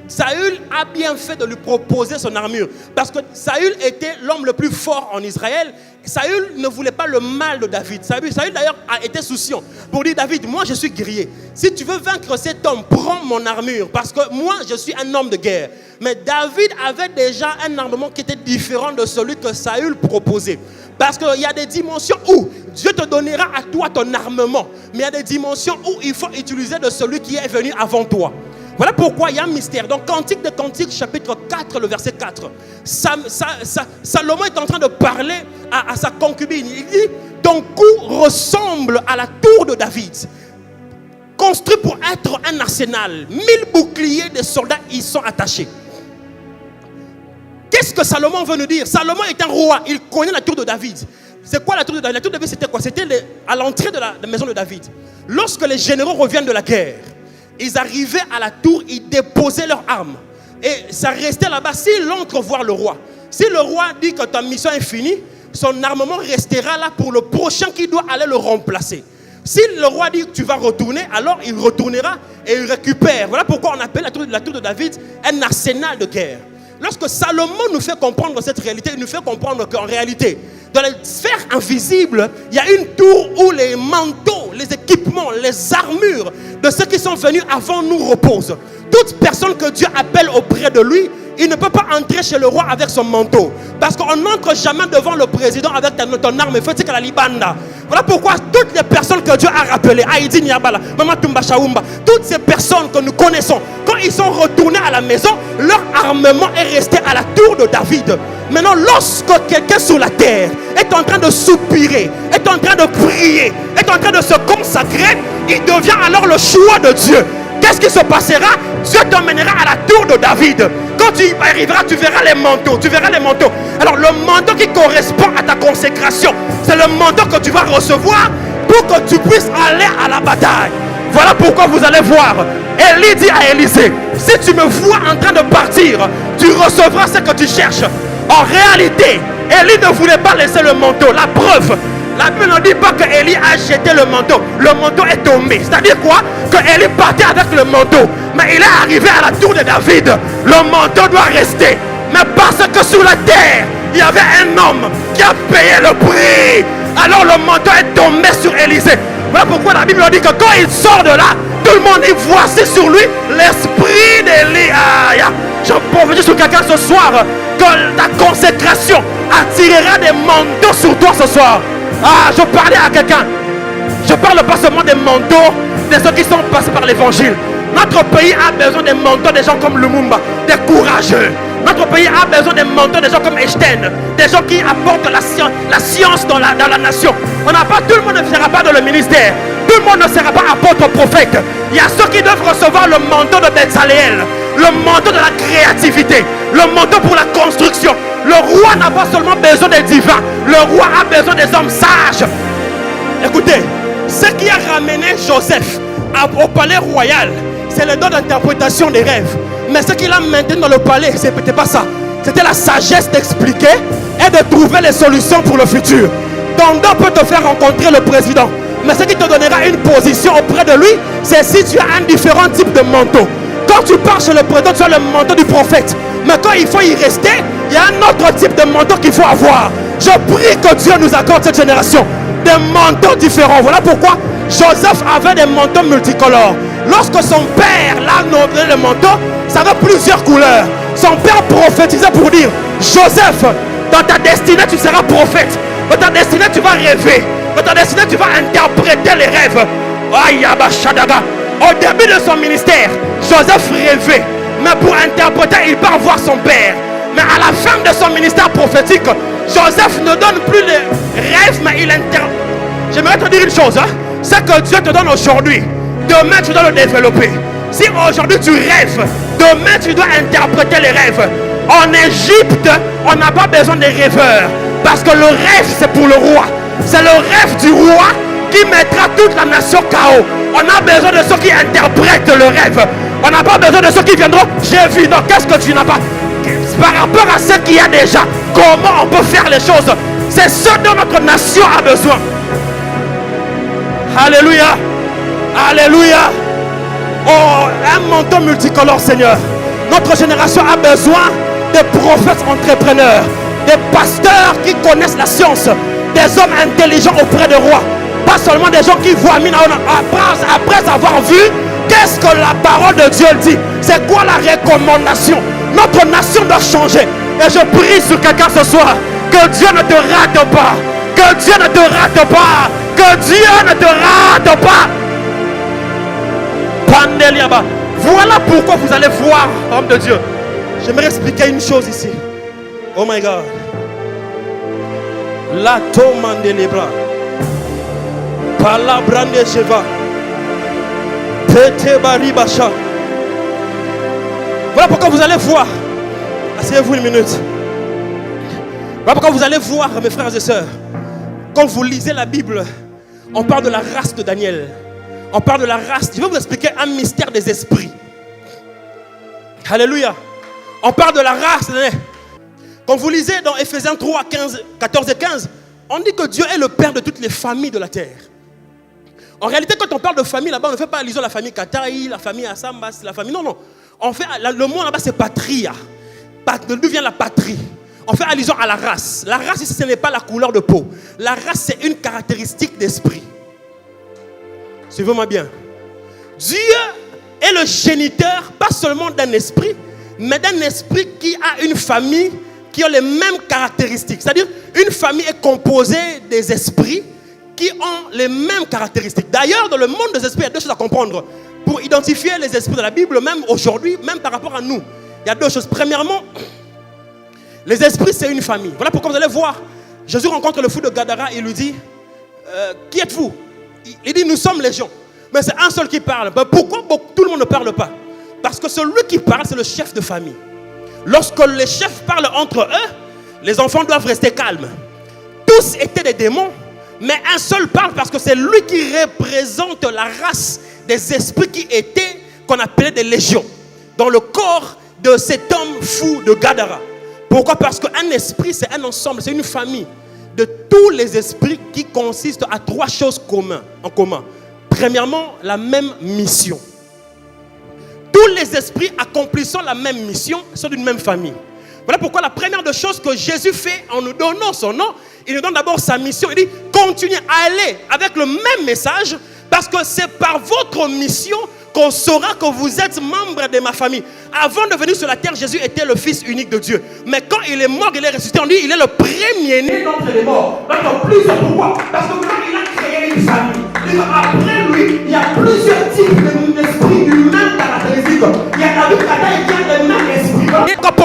Saül a bien fait de lui proposer son armure. Parce que Saül était l'homme le plus fort en Israël. Saül ne voulait pas le mal de David. Saül d'ailleurs a été souciant pour dire: David, moi je suis guerrier. Si tu veux vaincre cet homme, prends mon armure. Parce que moi je suis un homme de guerre. Mais David avait déjà un armement qui était différent de celui que Saül proposait. Parce qu'il y a des dimensions où Dieu te donnera à toi ton armement. Mais il y a des dimensions où il faut utiliser de celui qui est venu avant toi. Voilà pourquoi il y a un mystère. Donc, Cantique de Cantique, chapitre 4, le verset 4. Salomon est en train de parler à sa concubine. Il dit: ton cou ressemble à la tour de David, construit pour être un arsenal. 1000 boucliers de soldats y sont attachés. Qu'est-ce que Salomon veut nous dire? Salomon est un roi, il connaît la tour de David. C'est quoi la tour de David? La tour de David, c'était quoi? C'était à l'entrée de la maison de David. Lorsque les généraux reviennent de la guerre, ils arrivaient à la tour, ils déposaient leurs armes. Et ça restait là-bas s'ils entrent voir le roi. Si le roi dit que ta mission est finie, son armement restera là pour le prochain qui doit aller le remplacer. Si le roi dit que tu vas retourner, alors il retournera et il récupère. Voilà pourquoi on appelle la tour de David un arsenal de guerre. Lorsque Salomon nous fait comprendre cette réalité, il nous fait comprendre qu'en réalité, dans les sphères invisibles, il y a une tour où les manteaux, les équipements, les armures de ceux qui sont venus avant nous reposent. Toute personne que Dieu appelle auprès de lui, il ne peut pas entrer chez le roi avec son manteau. Parce qu'on n'entre jamais devant le président avec ton arme. Voilà pourquoi toutes les personnes que Dieu a rappelées, Aïdi Niabala, Mama Tumba Shaoumba, toutes ces personnes que nous connaissons, quand ils sont retournés à la maison, leur armement est resté à la tour de David. Maintenant, lorsque quelqu'un sur la terre est en train de soupirer, est en train de prier, est en train de se consacrer, il devient alors le choix de Dieu. Qu'est-ce qui se passera? Dieu t'emmènera à la tour de David. Quand tu y arriveras, tu verras les manteaux. Tu verras les manteaux. Alors le manteau qui correspond à ta consécration, c'est le manteau que tu vas recevoir pour que tu puisses aller à la bataille. Voilà pourquoi vous allez voir. Élie dit à Élisée: si tu me vois en train de partir, tu recevras ce que tu cherches. En réalité, Élie ne voulait pas laisser le manteau. La preuve, la Bible ne dit pas que Élie a jeté le manteau. Le manteau est tombé. C'est-à-dire quoi? Que Élie partait avec le manteau. Mais il est arrivé à la tour de David. Le manteau doit rester. Mais parce que sur la terre, il y avait un homme qui a payé le prix. Alors le manteau est tombé sur Élisée. Voilà pourquoi la Bible dit que quand il sort de là, tout le monde dit: voici sur lui l'esprit d'Élie. Je prophétise sur quelqu'un ce soir que ta consécration attirera des manteaux sur toi ce soir. Je parlais à quelqu'un. Je parle pas seulement des manteaux de ceux qui sont passés par l'évangile. Notre pays a besoin des manteaux des gens comme Lumumba, des courageux. Notre pays a besoin des manteaux des gens comme Einstein, des gens qui apportent la science dans la nation. On n'a pas, tout le monde ne sera pas dans le ministère. Tout le monde ne sera pas apôtre prophète. Il y a ceux qui doivent recevoir le manteau de Bezaleel, le manteau de la créativité, le manteau pour la construction. Le roi n'a pas seulement besoin des divins, le roi a besoin des hommes sages. Écoutez, ce qui a ramené Joseph au palais royal, c'est le don d'interprétation des rêves. Mais ce qu'il a maintenu dans le palais, ce n'était pas ça. C'était la sagesse d'expliquer et de trouver les solutions pour le futur. Ton don peut te faire rencontrer le président. Mais ce qui te donnera une position auprès de lui, c'est si tu as un différent type de manteau. Quand tu pars chez le président, tu as le manteau du prophète. Mais quand il faut y rester, il y a un autre type de manteau qu'il faut avoir. Je prie que Dieu nous accorde cette génération des manteaux différents. Voilà pourquoi Joseph avait des manteaux multicolores. Lorsque son père l'a donné le manteau, ça avait plusieurs couleurs. Son père prophétisait pour dire: Joseph, dans ta destinée tu seras prophète. Dans ta destinée tu vas rêver. Dans ta destinée tu vas interpréter les rêves. Au début de son ministère, Joseph rêvait. Mais pour interpréter, il part voir son père. Mais à la fin de son ministère prophétique, Joseph ne donne plus les rêves, mais il interprète. J'aimerais te dire une chose, hein? Ce que Dieu te donne aujourd'hui, demain tu dois le développer. Si aujourd'hui tu rêves, demain tu dois interpréter les rêves. En Égypte, on n'a pas besoin des rêveurs, parce que le rêve c'est pour le roi. C'est le rêve du roi qui mettra toute la nation KO. On a besoin de ceux qui interprètent le rêve. On n'a pas besoin de ceux qui viendront: j'ai vu. Non, qu'est-ce que tu n'as pas? Par rapport à ce qu'il y a déjà, comment on peut faire les choses? C'est ce dont notre nation a besoin. Alléluia. Alléluia. Oh, un manteau multicolore, Seigneur. Notre génération a besoin de prophètes entrepreneurs, des pasteurs qui connaissent la science, des hommes intelligents auprès des rois. Pas seulement des gens qui voient après avoir vu qu'est-ce que la parole de Dieu dit. C'est quoi la recommandation? Notre nation doit changer. Et je prie sur quelqu'un ce soir, que Dieu ne te rate pas. Que Dieu ne te rate pas. Que Dieu ne te rate pas. Pandeliaba. Voilà pourquoi vous allez voir, homme de Dieu. J'aimerais expliquer une chose ici. Oh my God. La tomande les bras. Palabra de Jeva. Pete baribacha. Voilà pourquoi vous allez voir. Asseyez-vous une minute. Voilà pourquoi vous allez voir, mes frères et sœurs. Quand vous lisez la Bible, on parle de la race de Daniel. On parle de la race. Je vais vous expliquer un mystère des esprits. Alléluia. On parle de la race de Daniel. Quand vous lisez dans Ephésiens 3, 14 et 15, on dit que Dieu est le Père de toutes les familles de la terre. En réalité, quand on parle de famille, là-bas, on ne fait pas allusion à la famille Kataï, la famille Assambas, la famille... Non, non. On fait, le mot là-bas, c'est patria. D'où vient la patrie? On fait allusion à la race. La race, ici, ce n'est pas la couleur de peau. La race, c'est une caractéristique d'esprit. Suivez-moi bien. Dieu est le géniteur, pas seulement d'un esprit, mais d'un esprit qui a une famille qui a les mêmes caractéristiques. C'est-à-dire, une famille est composée des esprits qui ont les mêmes caractéristiques. D'ailleurs, dans le monde des esprits, il y a deux choses à comprendre. Pour identifier les esprits de la Bible, même aujourd'hui, même par rapport à nous, il y a deux choses. Premièrement, les esprits, c'est une famille. Voilà pourquoi vous allez voir, Jésus rencontre le fou de Gadara et il lui dit, qui êtes-vous? Il dit, nous sommes légion. Mais c'est un seul qui parle. Mais pourquoi tout le monde ne parle pas? Parce que celui qui parle, c'est le chef de famille. Lorsque les chefs parlent entre eux, les enfants doivent rester calmes. Tous étaient des démons, mais un seul parle parce que c'est lui qui représente la race des esprits qui étaient, qu'on appelait des légions, dans le corps de cet homme fou de Gadara. Pourquoi? Parce qu'un esprit, c'est un ensemble, c'est une famille de tous les esprits qui consistent à trois choses en commun. Premièrement, la même mission. Tous les esprits accomplissant la même mission sont d'une même famille. Voilà pourquoi la première des choses que Jésus fait en nous donnant son nom, il nous donne d'abord sa mission. Il dit, continuez à aller avec le même message, parce que c'est par votre mission qu'on saura que vous êtes membre de ma famille. Avant de venir sur la terre, Jésus était le fils unique de Dieu. Mais quand il est mort, il est ressuscité, on dit, il est le premier-né d'entre les morts. Donc, plusieurs pourquoi? Parce que quand il a créé une famille, il va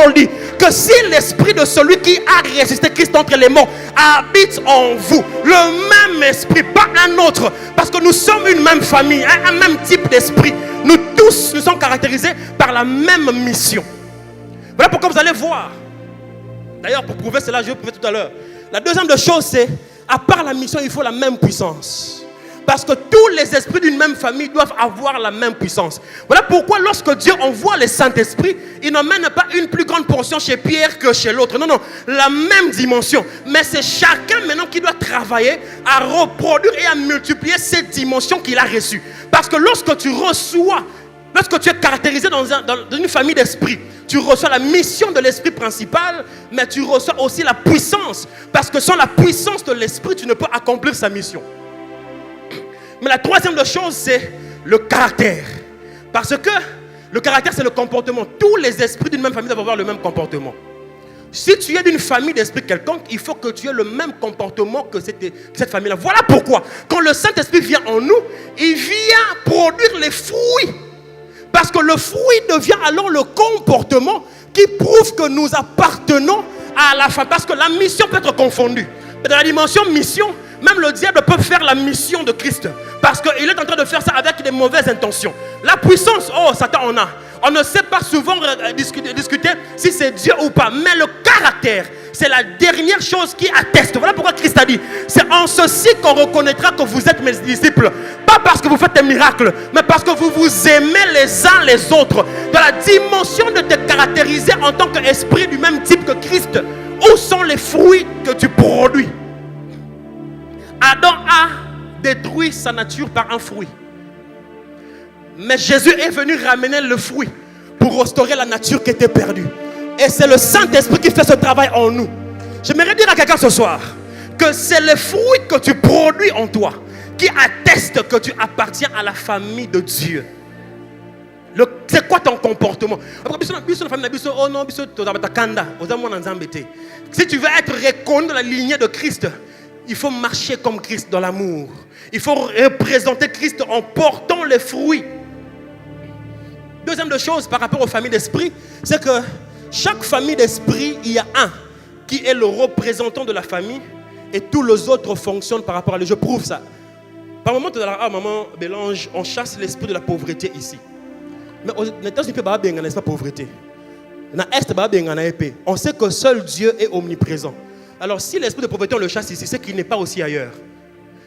parole dit que si l'esprit de celui qui a ressuscité Christ entre les morts habite en vous, le même esprit, pas un autre, parce que nous sommes une même famille, un même type d'esprit. Nous tous, nous sommes caractérisés par la même mission. Voilà pourquoi vous allez voir. D'ailleurs, pour prouver cela, je vais prouver tout à l'heure. La deuxième chose, c'est, à part la mission, il faut la même puissance. Parce que tous les esprits d'une même famille doivent avoir la même puissance. Voilà pourquoi lorsque Dieu envoie les Saint-Esprits, il n'emmène pas une plus grande portion chez Pierre que chez l'autre. Non, non, la même dimension. Mais c'est chacun maintenant qui doit travailler à reproduire et à multiplier cette dimension qu'il a reçue. Parce que lorsque tu reçois, lorsque tu es caractérisé dans une famille d'esprit, tu reçois la mission de l'esprit principal, mais tu reçois aussi la puissance. Parce que sans la puissance de l'esprit, tu ne peux accomplir sa mission. Mais la troisième chose, c'est le caractère. Parce que le caractère, c'est le comportement. Tous les esprits d'une même famille doivent avoir le même comportement. Si tu es d'une famille d'esprit quelconque, il faut que tu aies le même comportement que cette famille-là. Voilà pourquoi, quand le Saint-Esprit vient en nous, il vient produire les fruits. Parce que le fruit devient alors le comportement qui prouve que nous appartenons à la famille. Parce que la mission peut être confondue. Mais dans la dimension mission, même le diable peut faire la mission de Christ. Parce qu'il est en train de faire ça avec des mauvaises intentions. La puissance, oh, Satan en a. On ne sait pas souvent discuter si c'est Dieu ou pas. Mais le caractère, c'est la dernière chose qui atteste. Voilà pourquoi Christ a dit, c'est en ceci qu'on reconnaîtra que vous êtes mes disciples. Pas parce que vous faites des miracles, mais parce que vous vous aimez les uns les autres. Dans la dimension de te caractériser en tant qu'esprit du même type que Christ, où sont les fruits que tu produis? Adam a détruit sa nature par un fruit. Mais Jésus est venu ramener le fruit pour restaurer la nature qui était perdue. Et c'est le Saint-Esprit qui fait ce travail en nous. J'aimerais dire à quelqu'un ce soir que c'est le fruit que tu produis en toi qui atteste que tu appartiens à la famille de Dieu. C'est quoi ton comportement? Si tu veux être reconnu dans la lignée de Christ, il faut marcher comme Christ dans l'amour. Il faut représenter Christ en portant les fruits. Deuxième chose par rapport aux familles d'esprit, c'est que chaque famille d'esprit, il y a un qui est le représentant de la famille et tous les autres fonctionnent par rapport à lui. Je prouve ça. Par moment, maman Bélange, on chasse l'esprit de la pauvreté ici. Mais n'est pas pauvreté. On sait que seul Dieu est omniprésent. Alors si l'esprit de pauvreté on le chasse ici, c'est qu'il n'est pas aussi ailleurs.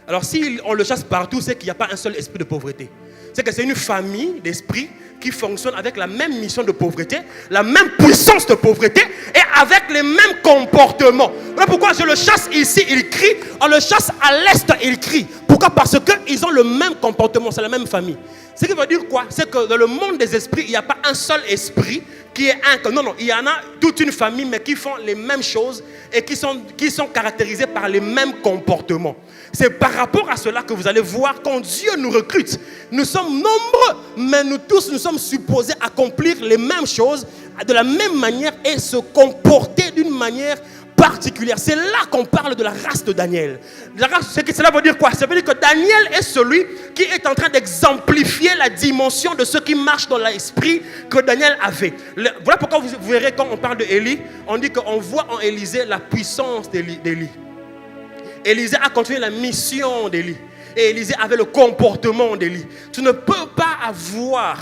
Alors si on le chasse partout, c'est qu'il n'y a pas un seul esprit de pauvreté. C'est que c'est une famille d'esprits qui fonctionne avec la même mission de pauvreté, la même puissance de pauvreté et avec les mêmes comportements. Voilà pourquoi je le chasse ici, il crie. On le chasse à l'est, il crie. Pourquoi? Parce qu'ils ont le même comportement, c'est la même famille. Ce qui veut dire quoi? C'est que dans le monde des esprits, il n'y a pas un seul esprit qui est un. Non, il y en a toute une famille, mais qui font les mêmes choses et qui sont caractérisés par les mêmes comportements. C'est par rapport à cela que vous allez voir quand Dieu nous recrute. Nous sommes nombreux, mais nous tous, nous sommes supposés accomplir les mêmes choses de la même manière et se comporter d'une manière particulière. C'est là qu'on parle de la race de Daniel. La race, cela veut dire quoi? Ça veut dire que Daniel est celui qui est en train d'exemplifier la dimension de ce qui marche dans l'esprit que Daniel avait. Voilà pourquoi vous verrez quand on parle d'Élie, on dit qu'on voit en Élisée la puissance d'Élie. Élisée a continué la mission d'Élie. Et Élisée avait le comportement d'Élie. Tu ne peux pas avoir.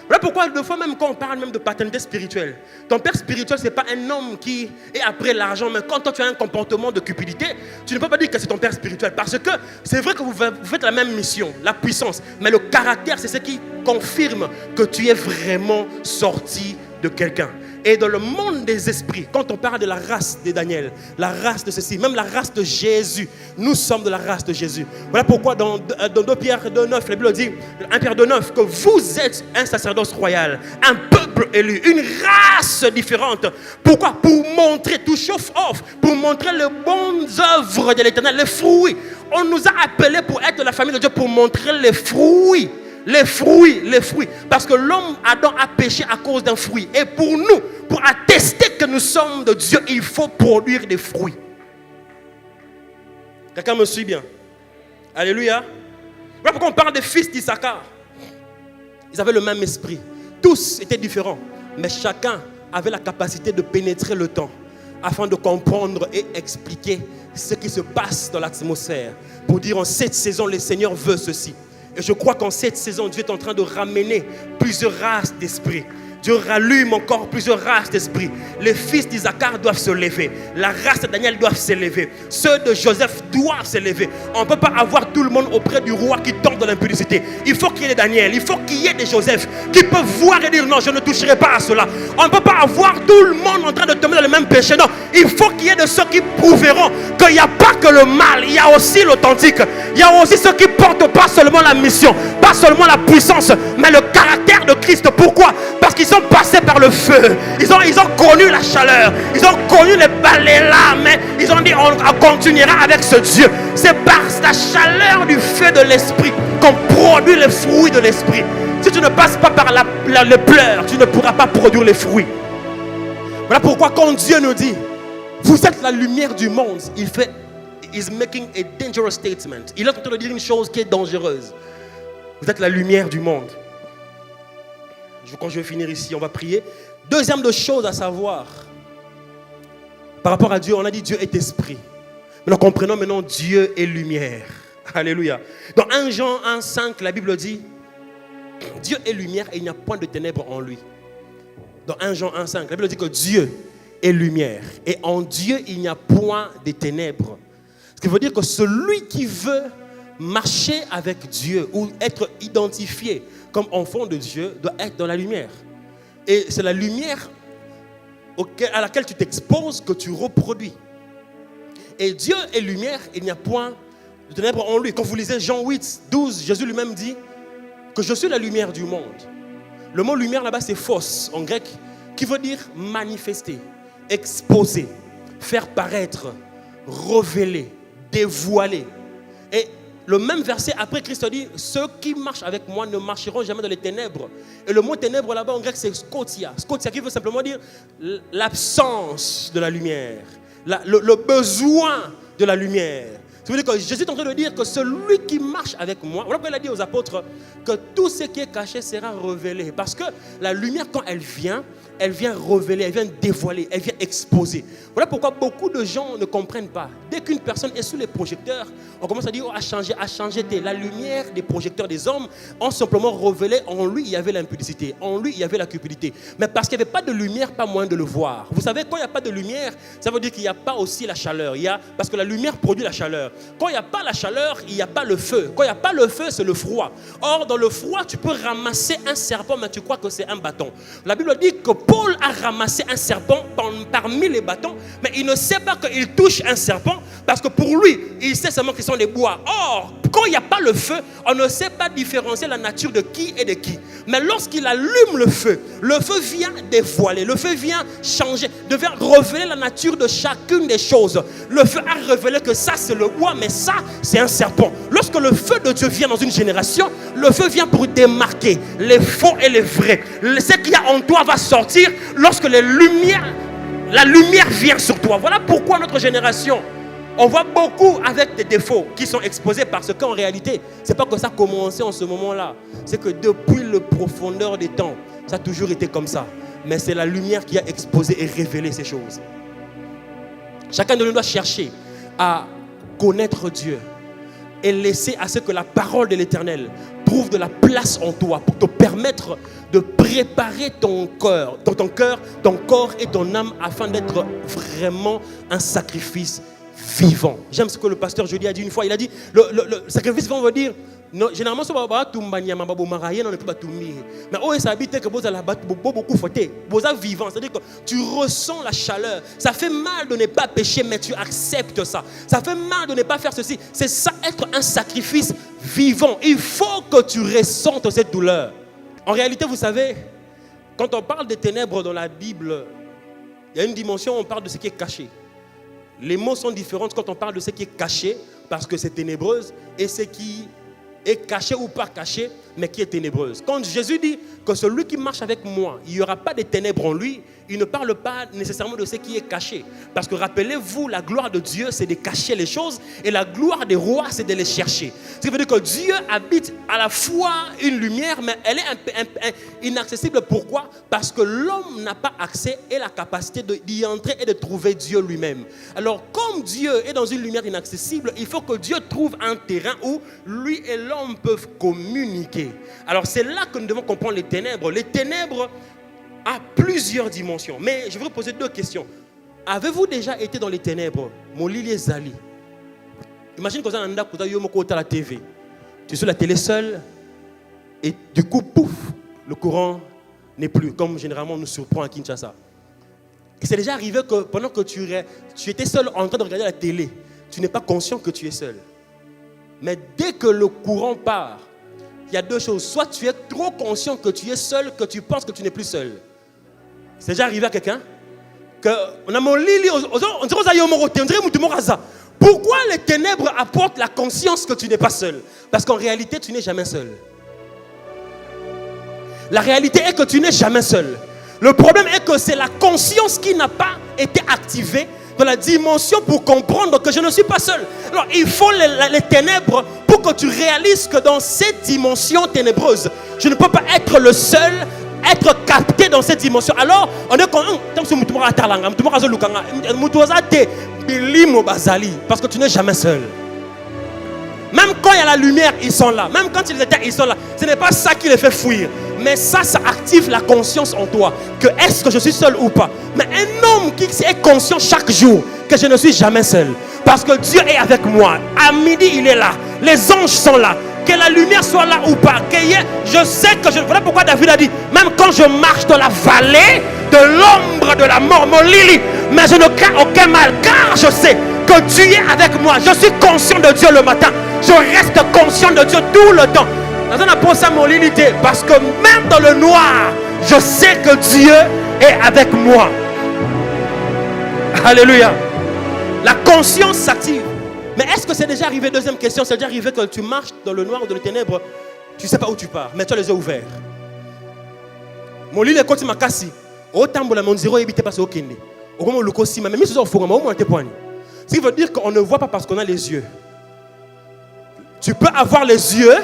Voilà pourquoi, des fois, même quand on parle même de paternité spirituelle, ton père spirituel, ce n'est pas un homme qui est après l'argent, mais quand toi tu as un comportement de cupidité, tu ne peux pas dire que c'est ton père spirituel. Parce que c'est vrai que vous faites la même mission, la puissance, mais le caractère, c'est ce qui confirme que tu es vraiment sorti de quelqu'un. Et dans le monde des esprits, quand on parle de la race de Daniel, la race de ceci, même la race de Jésus, nous sommes de la race de Jésus. Voilà pourquoi dans 2 Pierre 2,9, la Bible dit, 1 Pierre 2,9, que vous êtes un sacerdoce royal, un peuple élu, une race différente. Pourquoi? Pour montrer, to show off, pour montrer les bonnes œuvres de l'Éternel, les fruits. On nous a appelés pour être de la famille de Dieu, pour montrer les fruits. Les fruits. Parce que l'homme Adam a péché à cause d'un fruit. Et pour nous, pour attester que nous sommes de Dieu, il faut produire des fruits. Quelqu'un me suit bien? Alléluia. Voilà pourquoi on parle des fils d'Issachar. Ils avaient le même esprit. Tous étaient différents. Mais chacun avait la capacité de pénétrer le temps afin de comprendre et expliquer ce qui se passe dans l'atmosphère. Pour dire en cette saison, le Seigneur veut ceci. Et je crois qu'en cette saison, Dieu est en train de ramener plusieurs races d'esprits. Dieu rallume encore plusieurs races d'esprits. Les fils d'Isaacar doivent se lever. La race de Daniel doivent se lever. Ceux de Joseph doivent se lever. On ne peut pas avoir tout le monde auprès du roi qui tombe dans l'impudicité. Il faut qu'il y ait des Daniel, il faut qu'il y ait des Joseph qui peuvent voir et dire non, je ne toucherai pas à cela. On ne peut pas avoir tout le monde en train de tomber dans le même péché. Non, il faut qu'il y ait de ceux qui prouveront qu'il n'y a pas que le mal, il y a aussi l'authentique. Il y a aussi ceux qui portent pas seulement la mission, pas seulement la puissance, mais le caractère de Christ. Pourquoi? Parce qu'ils sont passés par le feu. Ils ont connu la chaleur. Ils ont connu les balais là. Mais ils ont dit on continuera avec ce Dieu. C'est par la chaleur du feu de l'esprit qu'on produit les fruits de l'esprit. Si tu ne passes pas par les pleurs, tu ne pourras pas produire les fruits. Voilà pourquoi quand Dieu nous dit vous êtes la lumière du monde, il fait is making a dangerous statement. Il est en train de dire une chose qui est dangereuse. Vous êtes la lumière du monde. Quand je vais finir ici, on va prier. Deuxième de chose à savoir, par rapport à Dieu, on a dit Dieu est esprit. Maintenant, comprenons maintenant Dieu est lumière. Alléluia. Dans 1 Jean 1,5, la Bible dit Dieu est lumière et il n'y a point de ténèbres en lui. Dans 1 Jean 1,5, la Bible dit que Dieu est lumière et en Dieu il n'y a point de ténèbres. Ce qui veut dire que celui qui veut marcher avec Dieu ou être identifié comme enfant de Dieu doit être dans la lumière. Et c'est la lumière à laquelle tu t'exposes que tu reproduis. Et Dieu est lumière, il n'y a point de ténèbres en lui. Quand vous lisez Jean 8, 12, Jésus lui-même dit que je suis la lumière du monde. Le mot lumière là-bas c'est phos en grec, qui veut dire manifester, exposer, faire paraître, révéler, dévoiler. Et le même verset après Christ dit ceux qui marchent avec moi ne marcheront jamais dans les ténèbres. Et le mot ténèbres là-bas en grec c'est skotia. Skotia qui veut simplement dire l'absence de la lumière, le besoin de la lumière. Ça veut dire que Jésus est en train de dire que celui qui marche avec moi, voilà pourquoi il a dit aux apôtres que tout ce qui est caché sera révélé. Parce que la lumière quand elle vient révéler, elle vient dévoiler, elle vient exposer. Voilà pourquoi beaucoup de gens ne comprennent pas. Dès qu'une personne est sous les projecteurs, on commence à dire à changer. La lumière des projecteurs des hommes ont simplement révélé en lui il y avait l'impudicité, en lui il y avait la cupidité. Mais parce qu'il n'y avait pas de lumière, pas moyen de le voir. Vous savez, quand il n'y a pas de lumière, ça veut dire qu'il n'y a pas aussi la chaleur. Parce que la lumière produit la chaleur. Quand il n'y a pas la chaleur, il n'y a pas le feu. Quand il n'y a pas le feu, c'est le froid. Or, dans le froid, tu peux ramasser un serpent, mais tu crois que c'est un bâton. La Bible dit que Paul a ramassé un serpent parmi les bâtons, mais il ne sait pas qu'il touche un serpent, parce que pour lui, il sait seulement qu'ils sont des bois. Or, quand il n'y a pas le feu, on ne sait pas différencier la nature de qui et de qui. Mais lorsqu'il allume le feu vient dévoiler, le feu vient changer, devient révéler la nature de chacune des choses. Le feu a révélé que ça c'est le bois, mais ça c'est un serpent. Lorsque le feu de Dieu vient dans une génération, le feu vient pour démarquer les faux et les vrais. Ce qu'il y a en toi va sortir lorsque la lumière vient sur toi. Voilà pourquoi notre génération, on voit beaucoup avec des défauts qui sont exposés, parce qu'en réalité, ce n'est pas que ça a commencé en ce moment-là. C'est que depuis le profondeur des temps, ça a toujours été comme ça. Mais c'est la lumière qui a exposé et révélé ces choses. Chacun de nous doit chercher à connaître Dieu et laisser à ce que la parole de l'Éternel trouve de la place en toi pour te permettre de préparer ton corps et ton âme afin d'être vraiment un sacrifice vivant. J'aime ce que le pasteur Jody a dit une fois. Il a dit le sacrifice vivant veut dire non, généralement ça va pas tumbania mababo marié on ne peut pas tomber. Mais oh ça habite que vous allez beaucoup fauté. Vous êtes vivant, c'est-à-dire que tu ressens la chaleur. Ça fait mal de ne pas pécher, mais tu acceptes ça. Ça fait mal de ne pas faire ceci. C'est ça, être un sacrifice vivant. Il faut que tu ressentes cette douleur. En réalité, vous savez, quand on parle des ténèbres dans la Bible, il y a une dimension où on parle de ce qui est caché. Les mots sont différents quand on parle de ce qui est caché, parce que c'est ténébreuse, et ce qui est caché ou pas caché, mais qui est ténébreuse. Quand Jésus dit que celui qui marche avec moi, il n'y aura pas de ténèbres en lui, il ne parle pas nécessairement de ce qui est caché. Parce que rappelez-vous, la gloire de Dieu, c'est de cacher les choses, et la gloire des rois, c'est de les chercher. Ce qui veut dire que Dieu habite à la fois une lumière, mais elle est inaccessible. Pourquoi? Parce que l'homme n'a pas accès et la capacité d'y entrer et de trouver Dieu lui-même. Alors, comme Dieu est dans une lumière inaccessible, il faut que Dieu trouve un terrain où lui et l'homme peuvent communiquer. Alors, c'est là que nous devons comprendre les ténèbres. Les ténèbres à plusieurs dimensions. Mais je vais vous poser deux questions. Avez-vous déjà été dans les ténèbres? Mon Lili Zali. Imagine que vous êtes à la TV. Tu es sur la télé seul et du coup, pouf, le courant n'est plus, comme généralement on nous surprend à Kinshasa. Et c'est déjà arrivé que pendant que tu étais seul en train de regarder la télé, tu n'es pas conscient que tu es seul. Mais dès que le courant part, il y a deux choses. Soit tu es trop conscient que tu es seul, que tu penses que tu n'es plus seul. C'est déjà arrivé à quelqu'un? On a mon Lili, on dirait pourquoi les ténèbres apportent la conscience que tu n'es pas seul? Parce qu'en réalité, tu n'es jamais seul. La réalité est que tu n'es jamais seul. Le problème est que c'est la conscience qui n'a pas été activée dans la dimension pour comprendre que je ne suis pas seul. Alors, il faut les ténèbres pour que tu réalises que dans cette dimension ténébreuse, je ne peux pas être le seul, être capté dans cette dimension. Alors, on est comme parce que tu n'es jamais seul. Même quand il y a la lumière, ils sont là. Même quand ils étaient, ils sont là. Ce n'est pas ça qui les fait fuir. Mais ça active la conscience en toi. Que est-ce que je suis seul ou pas? Mais un homme qui est conscient chaque jour que je ne suis jamais seul. Parce que Dieu est avec moi. À midi, il est là. Les anges sont là. Que la lumière soit là ou pas. Je sais que voilà pourquoi David a dit, même quand je marche dans la vallée de l'ombre de la mort, mon Lili, mais je ne crains aucun mal. Car je sais que Dieu est avec moi. Je suis conscient de Dieu le matin. Je reste conscient de Dieu tout le temps. Dans un apôtre à mon Lili, parce que même dans le noir, je sais que Dieu est avec moi. Alléluia. La conscience s'active. Mais est-ce que c'est déjà arrivé? Deuxième question, c'est déjà arrivé que tu marches dans le noir ou dans les ténèbres, tu ne sais pas où tu pars, mais tu as les yeux ouverts. Mon lit est contre ma casse. Au tambour, mon zéro évité parce au kende. Au moment où le cosi, mais même si au four, au moins t'es poigné. Ce qui veut dire qu'on ne voit pas parce qu'on a les yeux. Tu peux avoir les yeux,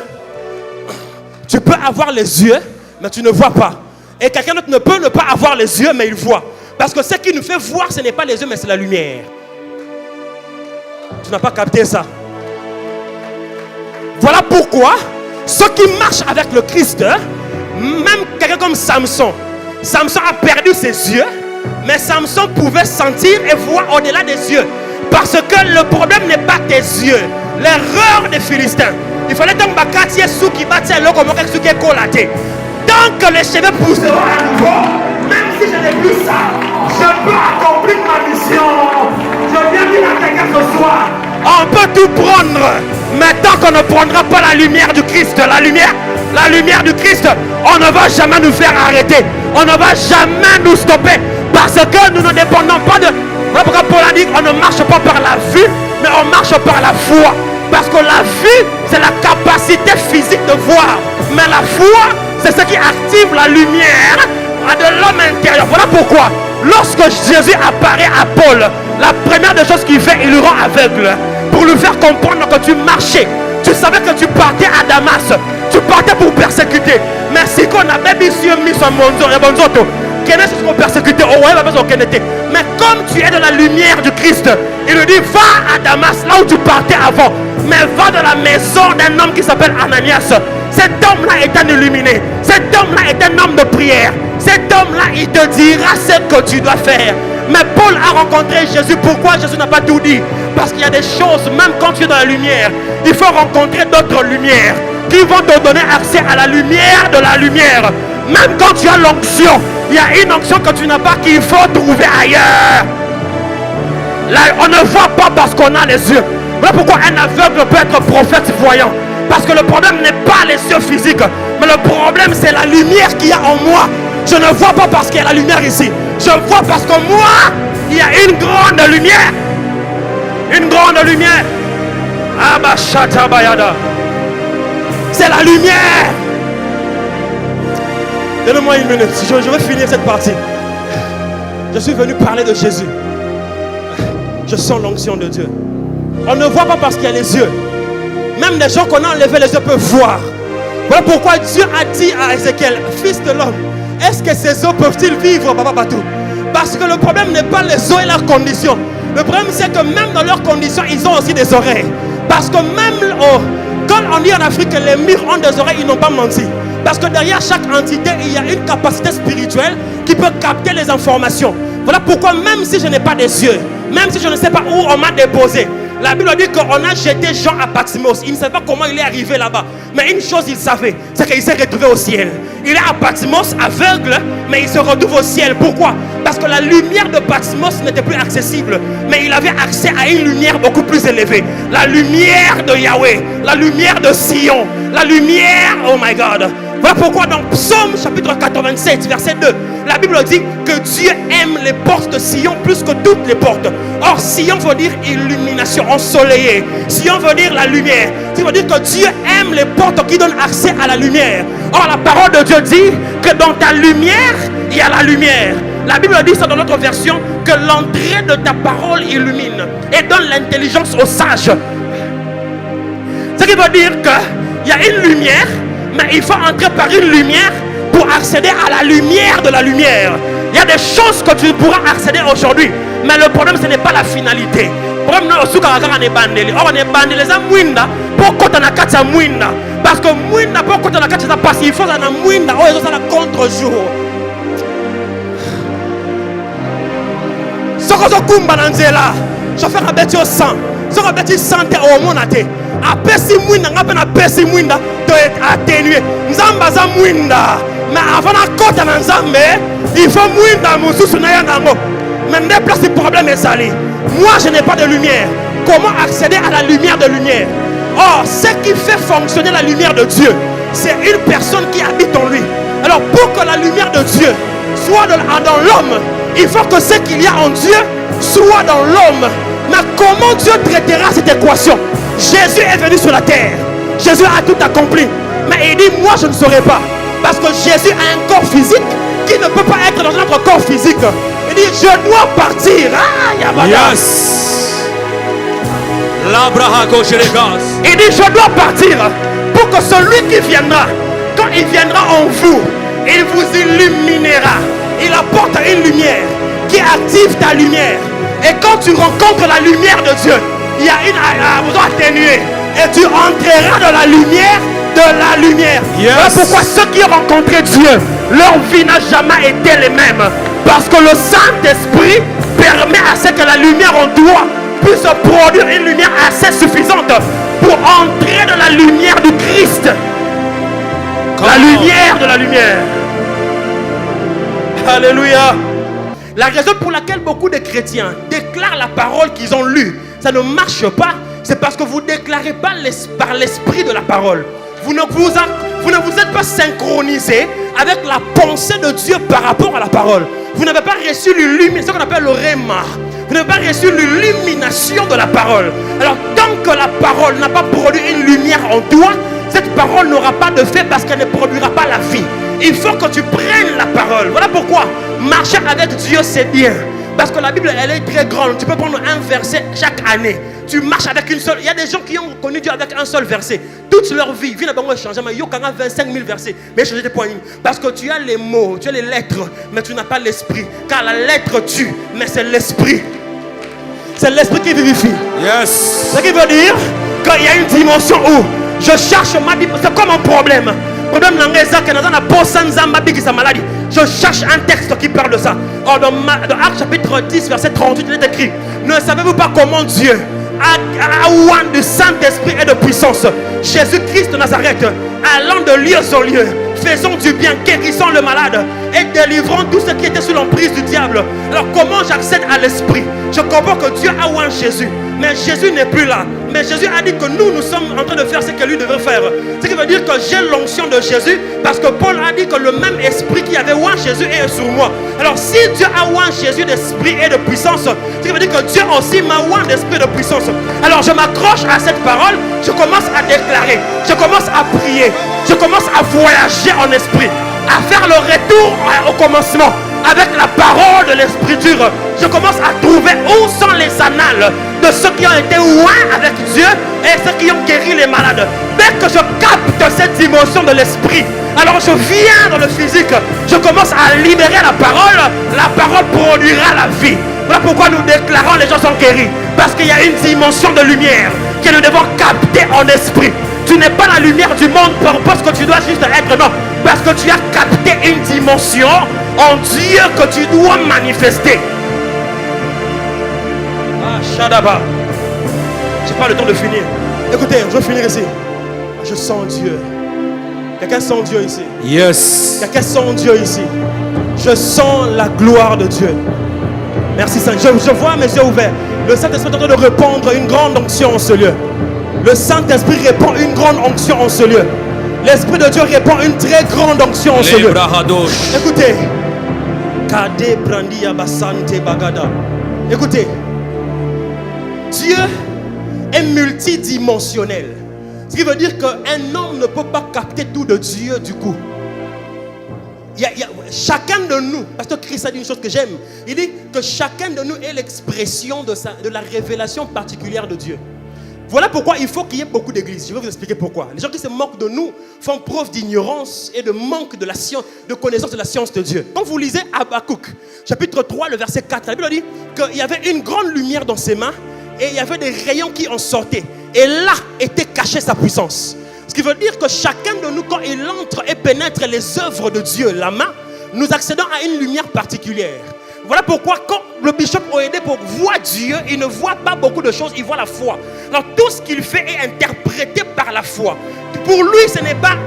mais tu ne vois pas. Et quelqu'un d'autre ne peut ne pas avoir les yeux, mais il voit. Parce que ce qui nous fait voir, ce n'est pas les yeux, mais c'est la lumière. Tu n'as pas capté ça. Voilà pourquoi ceux qui marchent avec le Christ, même quelqu'un comme Samson a perdu ses yeux, mais Samson pouvait sentir et voir au-delà des yeux. Parce que le problème n'est pas tes yeux. L'erreur des Philistins. Il fallait donc que sous qui battait l'eau comme quelque chose qui est collaté. Tant que les cheveux pousseront à nouveau, même si je n'ai plus ça, je peux accomplir ma mission. Je viens dire à quelqu'un ce soir, on peut tout prendre, mais tant qu'on ne prendra pas la lumière du Christ, la lumière du Christ, on ne va jamais nous faire arrêter. On ne va jamais nous stopper. Parce que nous ne dépendons pas de... Voilà pourquoi Paul a dit on ne marche pas par la vue, mais on marche par la foi. Parce que la vue, c'est la capacité physique de voir. Mais la foi, c'est ce qui active la lumière de l'homme intérieur. Voilà pourquoi, lorsque Jésus apparaît à Paul, la première des choses qu'il fait, il le rend aveugle. Pour lui faire comprendre que tu marchais. Tu savais que tu partais à Damas. Tu partais pour persécuter. Mais si qu'on a même mis son monzo et bonzoto, qui est ce qu'on persécutait, mais comme tu es dans la lumière du Christ, il lui dit va à Damas, là où tu partais avant, mais va dans la maison d'un homme qui s'appelle Ananias. Cet homme-là est un illuminé. Cet homme-là est un homme de prière. Cet homme-là, il te dira ce que tu dois faire. Mais Paul a rencontré Jésus. Pourquoi Jésus n'a pas tout dit? Parce qu'il y a des choses, même quand tu es dans la lumière, il faut rencontrer d'autres lumières qui vont te donner accès à la lumière de la lumière. Même quand tu as l'onction, il y a une onction que tu n'as pas qu'il faut trouver ailleurs. Là, on ne voit pas parce qu'on a les yeux. Voilà pourquoi un aveugle peut être prophète voyant. Parce que le problème n'est pas les yeux physiques, mais le problème c'est la lumière qu'il y a en moi. Je ne vois pas parce qu'il y a la lumière ici. Je vois parce que moi, il y a une grande lumière. Une grande lumière. Abashata Bayada. C'est la lumière. Donnez-moi une minute. Je vais finir cette partie. Je suis venu parler de Jésus. Je sens l'onction de Dieu. On ne voit pas parce qu'il y a les yeux. Même les gens qu'on a enlevés les yeux peuvent voir. Voilà pourquoi Dieu a dit à Ézéchiel, fils de l'homme, est-ce que ces os peuvent-ils vivre, Papa Batou? Parce que le problème n'est pas les os et leurs conditions. Le problème c'est que même dans leurs conditions, ils ont aussi des oreilles. Parce que même quand on dit en Afrique que les murs ont des oreilles, ils n'ont pas menti. Parce que derrière chaque entité, il y a une capacité spirituelle qui peut capter les informations. Voilà pourquoi même si je n'ai pas des yeux, même si je ne sais pas où on m'a déposé, la Bible dit qu'on a jeté Jean à Patmos. Il ne savait pas comment il est arrivé là-bas. Mais une chose il savait, c'est qu'il s'est retrouvé au ciel. Il est à Patmos aveugle, mais il se retrouve au ciel. Pourquoi? Parce que la lumière de Patmos n'était plus accessible. Mais il avait accès à une lumière beaucoup plus élevée. La lumière de Yahweh, la lumière de Sion, la lumière, oh my God. Voilà pourquoi dans Psaume chapitre 87, verset 2, la Bible dit que Dieu aime les portes de Sion plus que toutes les portes. Or, Sion veut dire illumination, ensoleillée. Sion veut dire la lumière. Ça veut dire que Dieu aime les portes qui donnent accès à la lumière. Or, la parole de Dieu dit que dans ta lumière, il y a la lumière. La Bible dit ça dans notre version, que l'entrée de ta parole illumine et donne l'intelligence aux sages. Ce qui veut dire qu'il y a une lumière, mais il faut entrer par une lumière pour accéder à la lumière de la lumière. Il y a des choses que tu pourras accéder aujourd'hui, mais le problème ce n'est pas la finalité. Le problème c'est que on est bandé. Or on est bandé les amouinda pour quand on a quatre mouinda. Parce que mouinda pour quand on a quatre ça passe, il faut ça na mouinda. Oh ils ont ça contre-jour. Ce que je kumba nanzela, je fais un bêtise au sang. Ce que bêtise santé au monate. Après si mouinda, on a pesi mouinda doit être atténué. Nzamba za mouinda. Mais avant la côte à Nzambe, il faut mouinda moussou na yango. Mais déplace le problème est salé. Moi je n'ai pas de lumière. Comment accéder à la lumière de lumière? Or, ce qui fait fonctionner la lumière de Dieu, c'est une personne qui habite en lui. Alors pour que la lumière de Dieu soit dans l'homme, il faut que ce qu'il y a en Dieu soit dans l'homme. Mais comment Dieu traitera cette équation? Jésus est venu sur la terre. Jésus a tout accompli. Mais il dit, moi je ne saurais pas. Parce que Jésus a un corps physique qui ne peut pas être dans notre corps physique. Il dit, je dois partir. Ah, yes. Il dit, je dois partir pour que celui qui viendra, quand il viendra en vous, il vous illuminera. Il apporte une lumière qui active ta lumière. Et quand tu rencontres la lumière de Dieu, il y a une besoin atténuée. Et tu entreras dans la lumière de la lumière. Yes. Voilà pourquoi ceux qui ont rencontré Dieu, leur vie n'a jamais été les mêmes. Parce que le Saint-Esprit permet à ce que la lumière en toi puisse produire une lumière assez suffisante pour entrer dans la lumière du Christ. La lumière de la lumière. Alléluia. La raison pour laquelle beaucoup de chrétiens déclarent la parole qu'ils ont lue, ça ne marche pas, c'est parce que vous ne déclarez pas par l'esprit de la parole. Vous ne vous êtes pas synchronisé avec la pensée de Dieu par rapport à la parole. Vous n'avez pas reçu l'illumination, ce qu'on appelle le réma. Vous n'avez pas reçu l'illumination de la parole. Alors tant que la parole n'a pas produit une lumière en toi, cette parole n'aura pas de fait parce qu'elle ne produira pas la vie. Il faut que tu prennes la parole. Voilà pourquoi marcher avec Dieu c'est bien. Parce que la Bible elle est très grande. Tu peux prendre un verset chaque année. Tu marches avec une seule. Il y a des gens qui ont connu Dieu avec un seul verset. Toute leur vie, vie n'a pas changé. Mais il y a 25 000 versets. Mais changer des points. Parce que tu as les mots, tu as les lettres, mais tu n'as pas l'esprit. Car la lettre tue, mais c'est l'esprit. C'est l'esprit qui vivifie. Yes. Ce qui veut dire qu'il y a une dimension où je cherche ma Bible. C'est comme un problème. Problème maladie. Je cherche un texte qui parle de ça. Or dans Actes chapitre 10 verset 38 il est écrit: ne savez-vous pas comment Dieu a oint du Saint-Esprit et de puissance Jésus-Christ de Nazareth, allant de lieu en lieu, faisons du bien, guérissons le malade et délivrons tous ceux qui étaient sous l'emprise du diable. Alors comment j'accède à l'esprit? Je comprends que Dieu a oint Jésus, mais Jésus n'est plus là. Mais Jésus a dit que nous sommes en train de faire ce que lui devait faire. Ce qui veut dire que j'ai l'onction de Jésus, parce que Paul a dit que le même esprit qui avait oint Jésus est sur moi. Alors si Dieu a oint Jésus d'esprit et de puissance, ce qui veut dire que Dieu aussi m'a oint d'esprit et de puissance. Alors je m'accroche à cette parole, je commence à déclarer, je commence à prier, je commence à voyager en esprit, à faire le retour au commencement avec la parole de l'Esprit dur. Je commence à trouver où sont les annales de ceux qui ont été loin avec Dieu et ceux qui ont guéri les malades. Dès que je capte cette dimension de l'Esprit, alors je viens dans le physique, je commence à libérer la parole produira la vie. Voilà pourquoi nous déclarons les gens sont guéris. Parce qu'il y a une dimension de lumière que nous devons capter en esprit. Tu n'es pas la lumière du monde parce que tu dois juste être, non. Parce que tu as capté une dimension en Dieu que tu dois manifester. Ah, Shadaba. J'ai pas le temps de finir. Écoutez, je vais finir ici. Je sens Dieu. Quelqu'un sent Dieu ici? Yes. Quelqu'un sent Dieu ici? Je sens la gloire de Dieu. Merci Seigneur. Je vois mes yeux ouverts. Le Saint-Esprit est en train de répandre une grande onction en ce lieu. Le Saint-Esprit répand une grande onction en ce lieu. L'Esprit de Dieu répand une très grande onction en ce lieu. Écoutez. Écoutez. Dieu est multidimensionnel. Ce qui veut dire qu'un homme ne peut pas capter tout de Dieu du coup. Chacun de nous, Pasteur Christ a dit une chose que j'aime. Il dit que chacun de nous est l'expression de la révélation particulière de Dieu. Voilà pourquoi il faut qu'il y ait beaucoup d'églises. Je vais vous expliquer pourquoi. Les gens qui se moquent de nous font preuve d'ignorance et de manque de la science, de connaissance de la science de Dieu. Quand vous lisez Habakkuk, chapitre 3, le verset 4, la Bible dit qu'il y avait une grande lumière dans ses mains et il y avait des rayons qui en sortaient. Et là était cachée sa puissance. Ce qui veut dire que chacun de nous, quand il entre et pénètre les œuvres de Dieu, la main, nous accédons à une lumière particulière. Voilà pourquoi quand le bishop Oyedepo voit Dieu, il ne voit pas beaucoup de choses, il voit la foi. Alors tout ce qu'il fait est interprété par la foi. Pour lui, ce n'est pas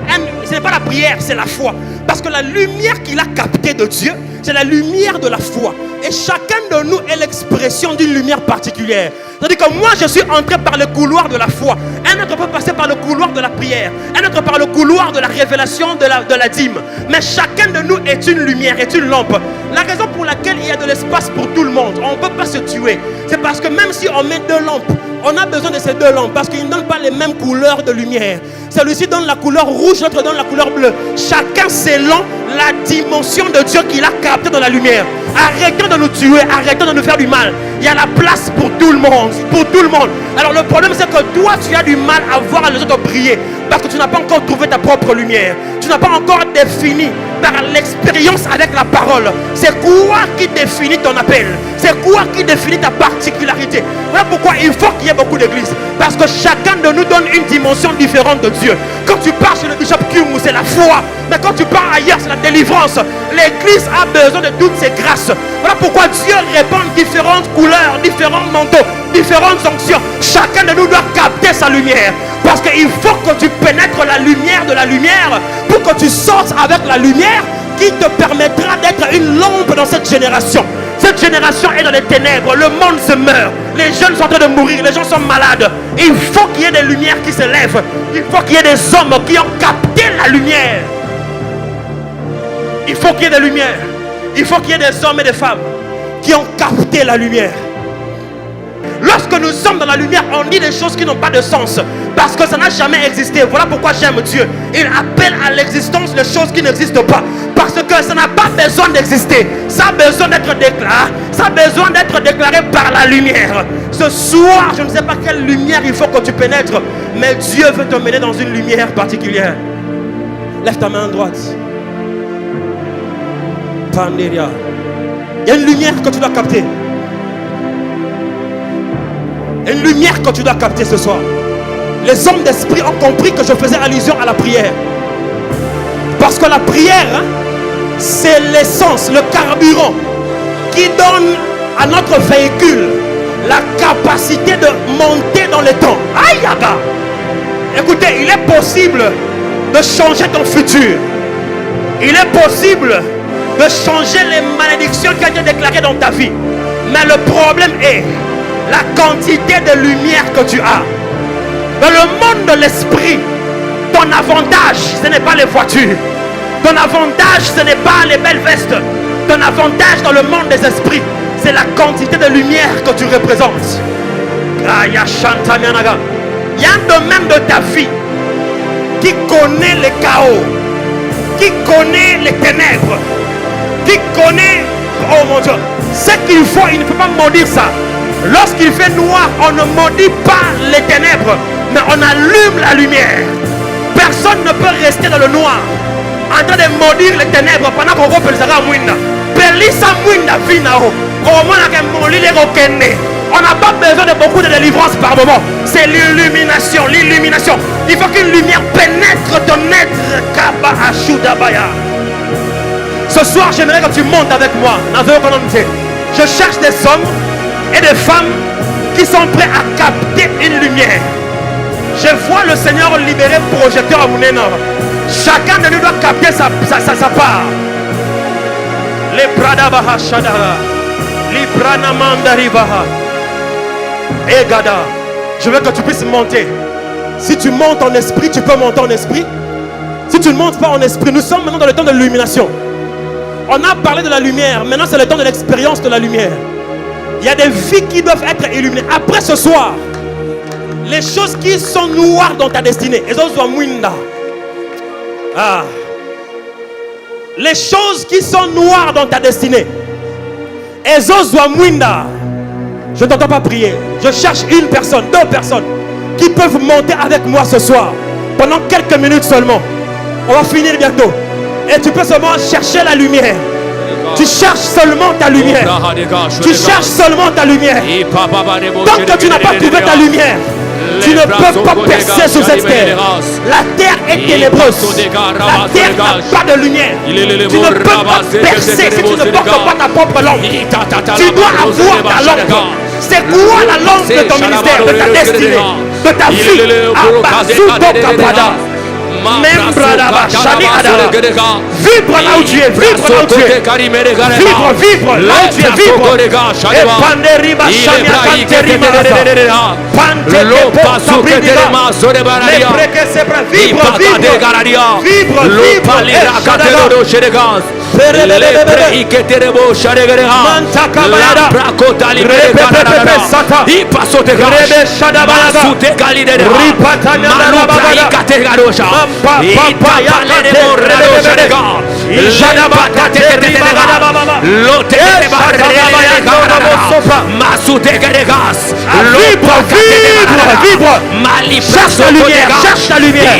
la prière, c'est la foi. Parce que la lumière qu'il a captée de Dieu, c'est la lumière de la foi. Et chacun de nous est l'expression d'une lumière particulière. C'est-à-dire que moi, je suis entré par le couloir de la foi. Un autre peut passer par le couloir de la prière. Un autre par le couloir de la révélation de la dîme. Mais chacun de nous est une lumière, est une lampe. La raison pour laquelle il y a de l'espace pour tout le monde, on ne peut pas se tuer. C'est parce que même si on met 2 lampes, on a besoin de ces 2 lampes parce qu'ils ne donnent pas les mêmes couleurs de lumière. Celui-ci donne la couleur rouge, l'autre donne la couleur bleue. Chacun selon la dimension de Dieu qu'il a captée dans la lumière. Arrêtons de nous tuer, arrêtons de nous faire du mal. Il y a la place pour tout le monde, pour tout le monde. Alors le problème c'est que toi tu as du mal à voir les autres briller parce que tu n'as pas encore trouvé ta propre lumière. Tu n'as pas encore défini par l'expérience avec la parole. C'est quoi qui définit ton appel? C'est quoi qui définit ta particularité? Voilà pourquoi il faut qu'il y ait beaucoup d'églises. Parce que chacun de nous donne une dimension différente de Dieu. Quand tu pars chez le bishop Kyungu, c'est la foi. Mais quand tu pars ailleurs, c'est la délivrance. L'église a besoin de toutes ces grâces. Voilà pourquoi Dieu répand différentes couleurs, différents manteaux, différentes onctions. Chacun de nous doit capter sa lumière. Parce qu'il faut que tu pénètres la lumière de la lumière pour que tu sortes avec la lumière qui te permettra d'être une lampe dans cette génération. Cette génération est dans les ténèbres, le monde se meurt, les jeunes sont en train de mourir, les gens sont malades. Il faut qu'il y ait des lumières qui se lèvent. Il faut qu'il y ait des hommes qui ont capté la lumière. Il faut qu'il y ait des lumières. Il faut qu'il y ait des hommes et des femmes qui ont capté la lumière. Lorsque nous sommes dans la lumière, on dit des choses qui n'ont pas de sens. Parce que ça n'a jamais existé. Voilà pourquoi j'aime Dieu. Il appelle à l'existence les choses qui n'existent pas. Parce que ça n'a pas besoin d'exister. Ça a besoin d'être déclaré. Ça a besoin d'être déclaré par la lumière. Ce soir, je ne sais pas quelle lumière il faut que tu pénètres. Mais Dieu veut te mener dans une lumière particulière. Lève ta main droite. Panderia. Il y a une lumière que tu dois capter. Une lumière que tu dois capter ce soir. Les hommes d'esprit ont compris que je faisais allusion à la prière. Parce que la prière, c'est l'essence, le carburant qui donne à notre véhicule la capacité de monter dans les temps. Aïe, yaga. Écoutez, il est possible de changer ton futur. Il est possible de changer les malédictions qui ont été déclarées dans ta vie. Mais le problème est la quantité de lumière que tu as. Dans le monde de l'esprit, ton avantage, ce n'est pas les voitures. Ton avantage, ce n'est pas les belles vestes. Ton avantage dans le monde des esprits, c'est la quantité de lumière que tu représentes. Il y a un domaine de ta vie qui connaît le chaos. qui connaît les ténèbres, qui connaît, oh mon Dieu, ce qu'il faut, il ne peut pas maudire ça. Lorsqu'il fait noir, on ne maudit pas les ténèbres, mais on allume la lumière. Personne ne peut rester dans le noir en train de maudire les ténèbres pendant qu'on repelle ça à Mouina. Pelissa Mouina Vinao. On n'a pas besoin de beaucoup de délivrance par moment. C'est l'illumination, l'illumination. Il faut qu'une lumière pénètre ton être. Kaba Ashudabaya. Ce soir, j'aimerais que tu montes avec moi. Je cherche des hommes et des femmes qui sont prêts à capter une lumière. Je vois le Seigneur libérer projecteur à Mounenor. Chacun de nous doit capter sa part. Les Pradabaha Shadara, les Pranamandaribaha, Egada. Je veux que tu puisses monter. Si tu montes en esprit, tu peux monter en esprit. Si tu ne montes pas en esprit, nous sommes maintenant dans le temps de l'illumination. On a parlé de la lumière, maintenant c'est le temps de l'expérience de la lumière. Il y a des vies qui doivent être illuminées. Après ce soir, les choses qui sont noires dans ta destinée, elles sont mouinda. Les choses qui sont noires dans ta destinée, elles sont mouinda. Je ne t'entends pas prier. Je cherche une personne, deux personnes qui peuvent monter avec moi ce soir pendant quelques minutes seulement. On va finir bientôt. Et tu peux seulement chercher la lumière. Tu cherches seulement ta lumière. Tu cherches seulement ta lumière. Tant que tu n'as pas trouvé ta lumière, tu ne peux pas percer sur cette terre. La terre est ténébreuse. La terre n'a pas de lumière. Tu ne peux pas percer si tu ne portes pas ta propre lampe. Tu dois avoir ta lampe. C'est quoi la lampe de ton ministère, de ta destinée, de ta vie? Vibre là où tu es, vibre là où tu es. Vibre, vibre là où tu es, vibre. Et Panderiba Shamia Canterima Pante vibre, vibre, vibre. Cherche la lumière, cherche la lumière.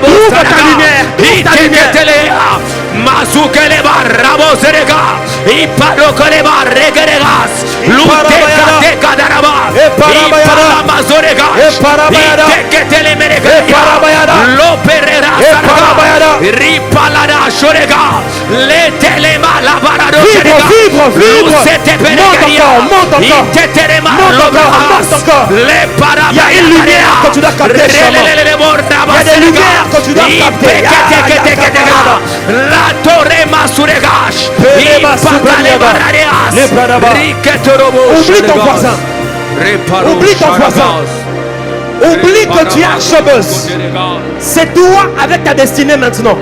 Ouvre ta lumière, ouvre ta lumière. Mazukeleba Raboserega, Iparokoleba Regeregas, Luteka Tekadaraba, Iparamazorega, Iteketelemerega, Loperera Saraba, Ripalada Shorega, Letelema Labarado Shorega, Luceteperegaria, Iteterema Lobras, Le Parabaya. Il y a une lumière que tu dois capter. Il y a des lumières que tu dois capter. La torre masuregash. Oublie ton voisin. Oublie ton voisin. Oublie que tu es archebeuse. C'est toi avec ta destinée maintenant.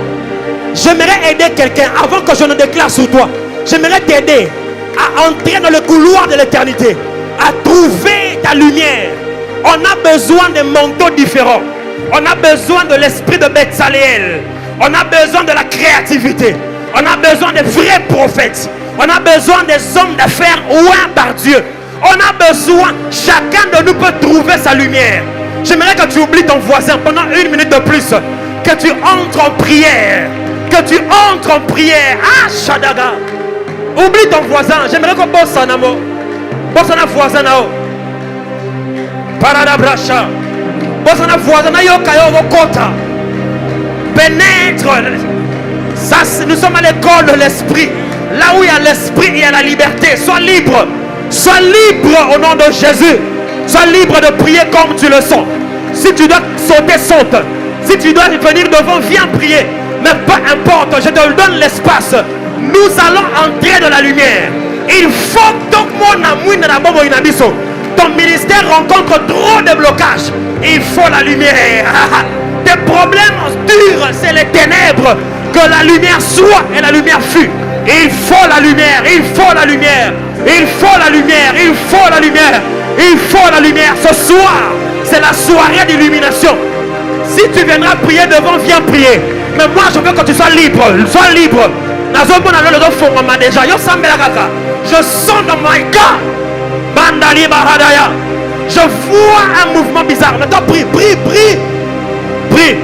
J'aimerais aider quelqu'un avant que je ne déclare sur toi. J'aimerais t'aider à entrer dans le couloir de l'éternité, à trouver ta lumière. On a besoin de manteaux différents. On a besoin de l'esprit de Betsaléel. On a besoin de la créativité. On a besoin de vrais prophètes. On a besoin des hommes d'affaires ouïs par Dieu. On a besoin, chacun de nous peut trouver sa lumière. J'aimerais que tu oublies ton voisin pendant 1 minute de plus. Que tu entres en prière. Que tu entres en prière. Ah, Shadaga. Oublie ton voisin. J'aimerais qu'on bosse en amour. Bosse en voisin là-haut. Paradabracha. Bosse en voisin là-haut. Pénètre. Ça, nous sommes à l'école de l'esprit. Là où il y a l'esprit, il y a la liberté. Sois libre. Sois libre au nom de Jésus. Sois libre de prier comme tu le sens. Si tu dois sauter, saute. Si tu dois venir devant, viens prier. Mais peu importe, je te donne l'espace. Nous allons entrer dans la lumière. Il faut donc ton ministère rencontre trop de blocages. Il faut la lumière. Tes problèmes durs, c'est les ténèbres. Que la lumière soit et la lumière fut. Il faut la lumière, il faut la lumière. Il faut la lumière, il faut la lumière. Il faut la lumière. Ce soir, c'est la soirée d'illumination. Si tu viendras prier devant, viens prier. Mais moi, je veux que tu sois libre. Sois libre. Je sens dans mon cœur. Bandali Baradaya. Je vois un mouvement bizarre. Maintenant, prie, prie, prie. Prie,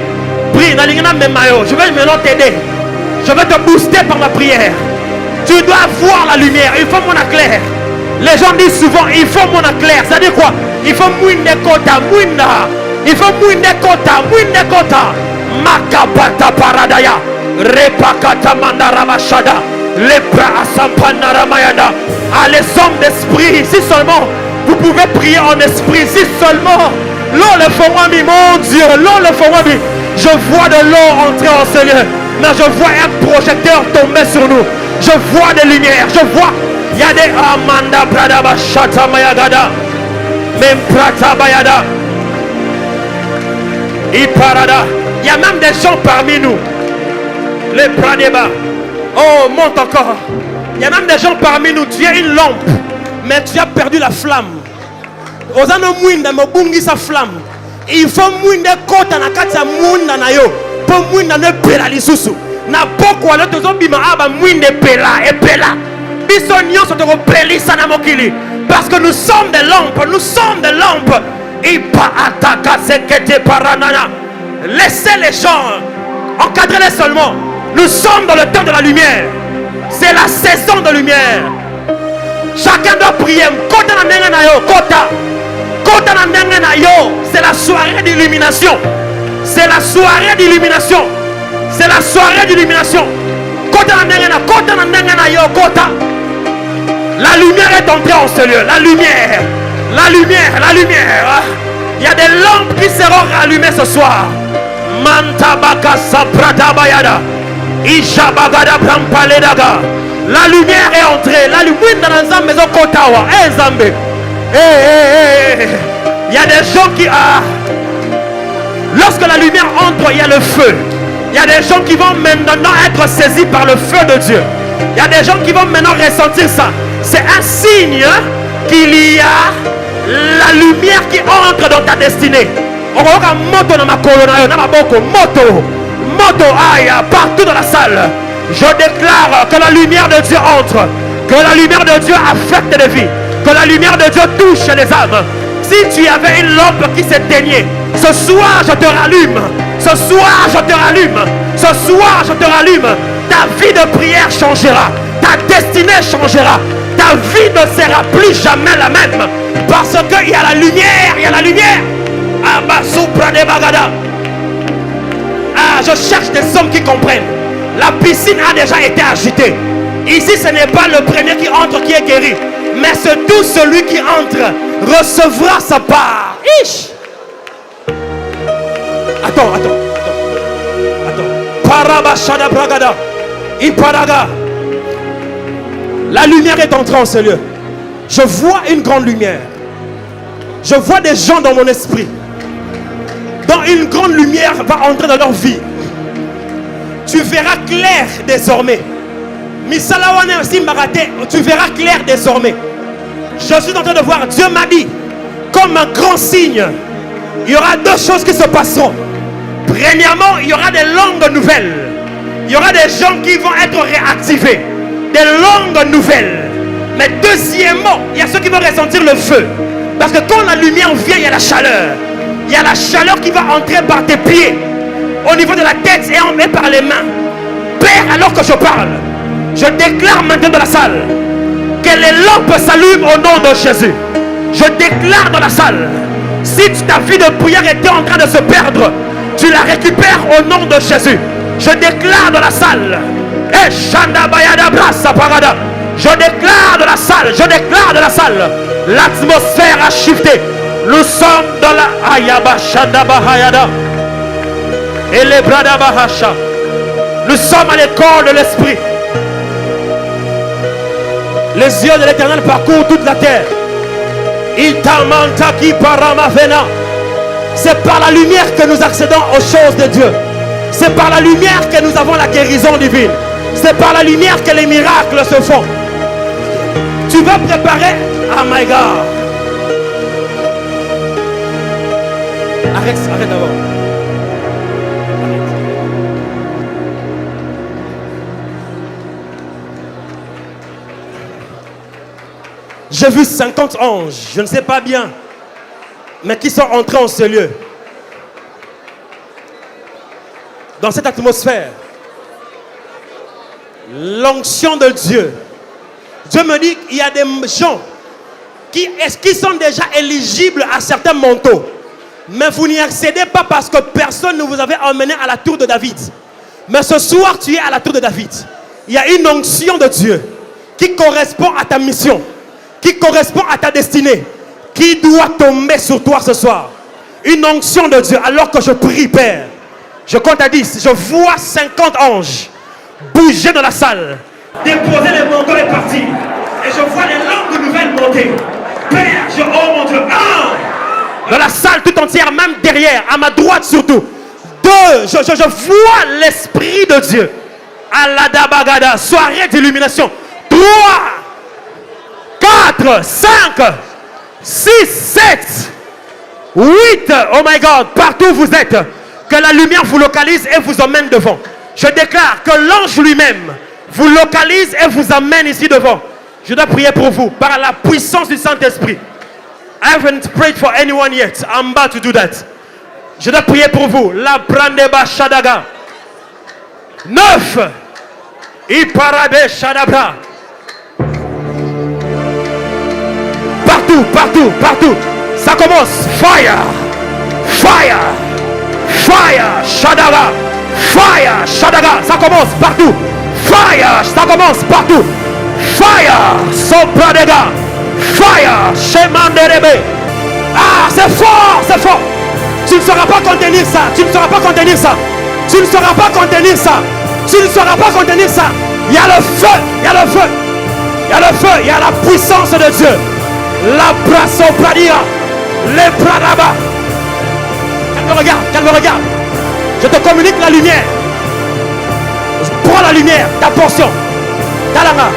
prie. Je vais maintenant t'aider. Je vais te booster par ma prière. Tu dois voir la lumière. Il faut mon éclair. Les gens disent souvent, il faut mon éclair. Ça veut dire quoi? Il faut mouine kota, mouine. Il faut mouine kota, mouine kota. Makabata paradaya. Repakata mandaramashada. Lepra asampanamayada. Ah, les hommes d'esprit, si seulement vous pouvez prier en esprit, si seulement l'eau le fera mi, mon Dieu, l'eau le fera mi. Je vois de l'eau entrer en ce lieu, mais je vois un projecteur tomber sur nous. Je vois des lumières, je vois. Il y a des Amanda Pradaba Shata Mayagada, même Prata Bayada, Iparada. Il y a même des gens parmi nous. Les Pradeba. Oh, monte encore. Il y a même des gens parmi nous. Tu as une lampe, mais tu as perdu la flamme. Ozano Mwinda me bungi sa flamme. Il faut Mwinda kota na kata Mwinda na yo. Pour Mwinda ne pela lisusu. Na poko le tozo bima aba Mwinda pela et pela. Bisonio se te repeli sana mokili. Parce que nous sommes des lampes. Nous sommes des lampes. Ipa ataka sekete paranana. Laissez les gens. Encadrez-les seulement. Nous sommes dans le temps de la lumière. C'est la saison de lumière. Chacun doit prier. Kota na nenga na yo. Kota. Kota na nenga na yo. C'est la soirée d'illumination. C'est la soirée d'illumination. C'est la soirée d'illumination. Kota na nenga na. Kota na nenga na yo. Kota. La lumière est entrée en ce lieu. La lumière. La lumière. La lumière. Il y a des lampes qui seront rallumées ce soir. Mantabaka saprata bayada. Ishabagada brampaledaga. La lumière est entrée. La lumière dans la maison Kotawa. Eh Zambé. Il y a des gens qui lorsque la lumière entre, il y a le feu. Il y a des gens qui vont maintenant être saisis par le feu de Dieu. Il y a des gens qui vont maintenant ressentir ça. C'est un signe qu'il y a la lumière qui entre dans ta destinée. On va voir moto dans ma colonne, moto, aïe, partout dans la salle. Je déclare que la lumière de Dieu entre, que la lumière de Dieu affecte les vies, que la lumière de Dieu touche les âmes. Si tu avais une lampe qui s'éteignait, ce soir je te rallume, ce soir je te rallume, ce soir je te rallume. Ta vie de prière changera, ta destinée changera, ta vie ne sera plus jamais la même, parce qu'il y a la lumière, il y a la lumière. Je cherche des hommes qui comprennent. La piscine a déjà été agitée. Ici, ce n'est pas le premier qui entre qui est guéri, mais c'est tout celui qui entre recevra sa part. Ish. Attends. Parabashada bragada. Iparaga. La lumière est entrée en ce lieu. Je vois une grande lumière. Je vois des gens dans mon esprit. Dans une grande lumière va entrer dans leur vie. Tu verras clair désormais. Misalawane aussi Maraté, tu verras clair désormais. Je suis en train de voir, Dieu m'a dit, comme un grand signe, il y aura deux choses qui se passeront. Premièrement, il y aura des langues nouvelles. Il y aura des gens qui vont être réactivés. Des langues nouvelles. Mais deuxièmement, il y a ceux qui vont ressentir le feu. Parce que quand la lumière vient, il y a la chaleur. Il y a la chaleur qui va entrer par tes pieds, au niveau de la tête et par les mains. Père, alors que je parle, je déclare maintenant dans la salle que les lampes s'allument au nom de Jésus. Je déclare dans la salle, si ta vie de prière était en train de se perdre, tu la récupères au nom de Jésus. Je déclare dans la salle, je déclare dans la salle, l'atmosphère a shifté. Nous sommes dans la Ayaba Shandaba Hayada et les Bradaba Hasha. Nous sommes à l'école de l'esprit. Les yeux de l'Éternel parcourent toute la terre. C'est par la lumière que nous accédons aux choses de Dieu. C'est par la lumière que nous avons la guérison divine. C'est par la lumière que les miracles se font. Tu vas préparer. Oh my God. Arrête d'abord. J'ai vu 50 anges, je ne sais pas bien, mais qui sont entrés en ce lieu. Dans cette atmosphère, l'onction de Dieu. Dieu me dit qu'il y a des gens qui sont déjà éligibles à certains manteaux. Mais vous n'y accédez pas parce que personne ne vous avait emmené à la tour de David. Mais ce soir, tu es à la tour de David. Il y a une onction de Dieu qui correspond à ta mission, qui correspond à ta destinée, qui doit tomber sur toi ce soir. Une onction de Dieu. Alors que je prie, Père, je compte à 10. Je vois 50 anges bouger dans la salle, déposer les manteaux et partir. Et je vois les langues nouvelles monter. Père, oh mon Dieu, 1. Dans la salle tout entière, même derrière, à ma droite surtout. 2. Je vois l'Esprit de Dieu. Aladabagada, soirée d'illumination. 3, 4, 5, 6, 7, 8. Oh my God, partout où vous êtes, que la lumière vous localise et vous emmène devant. Je déclare que l'ange lui-même vous localise et vous amène ici devant. Je dois prier pour vous par la puissance du Saint-Esprit. I haven't prayed for anyone yet. I'm about to do that. Je dois prier pour vous. La Brandeba Shadaga. 9. Iparabe Shadabra. Partout, partout, partout. Ça commence. Fire. Fire. Fire. Shadaga. Fire. Shadaga. Ça commence partout. Fire. Ça commence partout. Fire. Sopradega. Fire. Shemanderebe. Ah, c'est fort, c'est fort. Tu ne sauras pas contenir ça. Tu ne sauras pas contenir ça. Tu ne sauras pas contenir ça. Tu ne sauras pas contenir ça. Il y a le feu. Il y a le feu. Il y a le feu. Il y a la puissance de Dieu. La brasso pradia. Les pradaba. Qu'elle me regarde. Je te communique la lumière. Prends la lumière, ta portion. Talanga.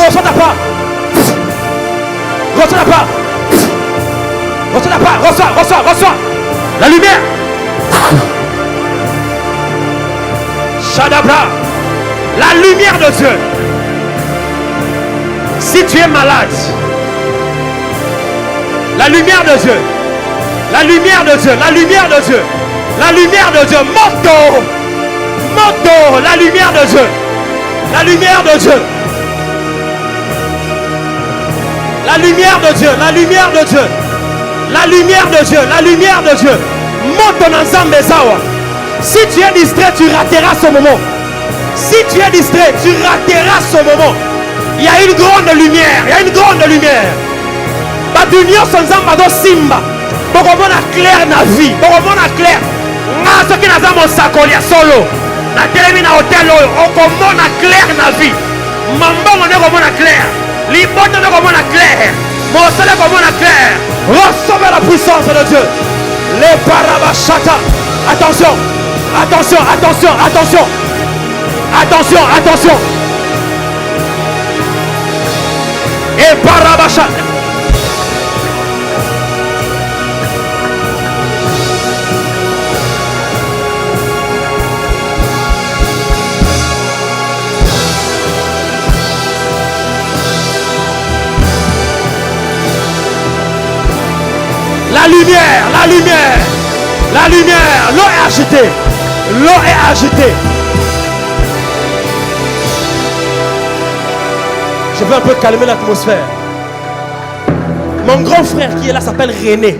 Reçois ta part. Reçois la part. Reçois la part. Reçois. La lumière. Shadabra. La lumière de Dieu. Si tu es malade, la lumière de Dieu. La lumière de Dieu. La lumière de Dieu. La lumière de Dieu. Moto. La lumière de Dieu. La lumière de Dieu. La lumière de Dieu. La lumière de Dieu. La lumière de Dieu. La lumière de Dieu. Monte ton ensemble Zawa. Si tu es distrait, tu rateras ce moment. Si tu es distrait, tu rateras ce moment. Il y a une grande lumière. Il y a une grande lumière. Badunio Sonzamba do Simba. Bogomona clair na vie. Bogomona clair. Ce qui n'a pas mon sacolia solo. La télé na hôtel. On commande clair na vie. Mambo on est comme on a clair. L'hypothèse on est comme on a clair. Mon soleil comme on a clair. Recevez la puissance de Dieu. Les parabachata. Attention. Et parabachata. La lumière, l'eau est agitée. Je veux un peu calmer l'atmosphère. Mon grand frère qui est là s'appelle René.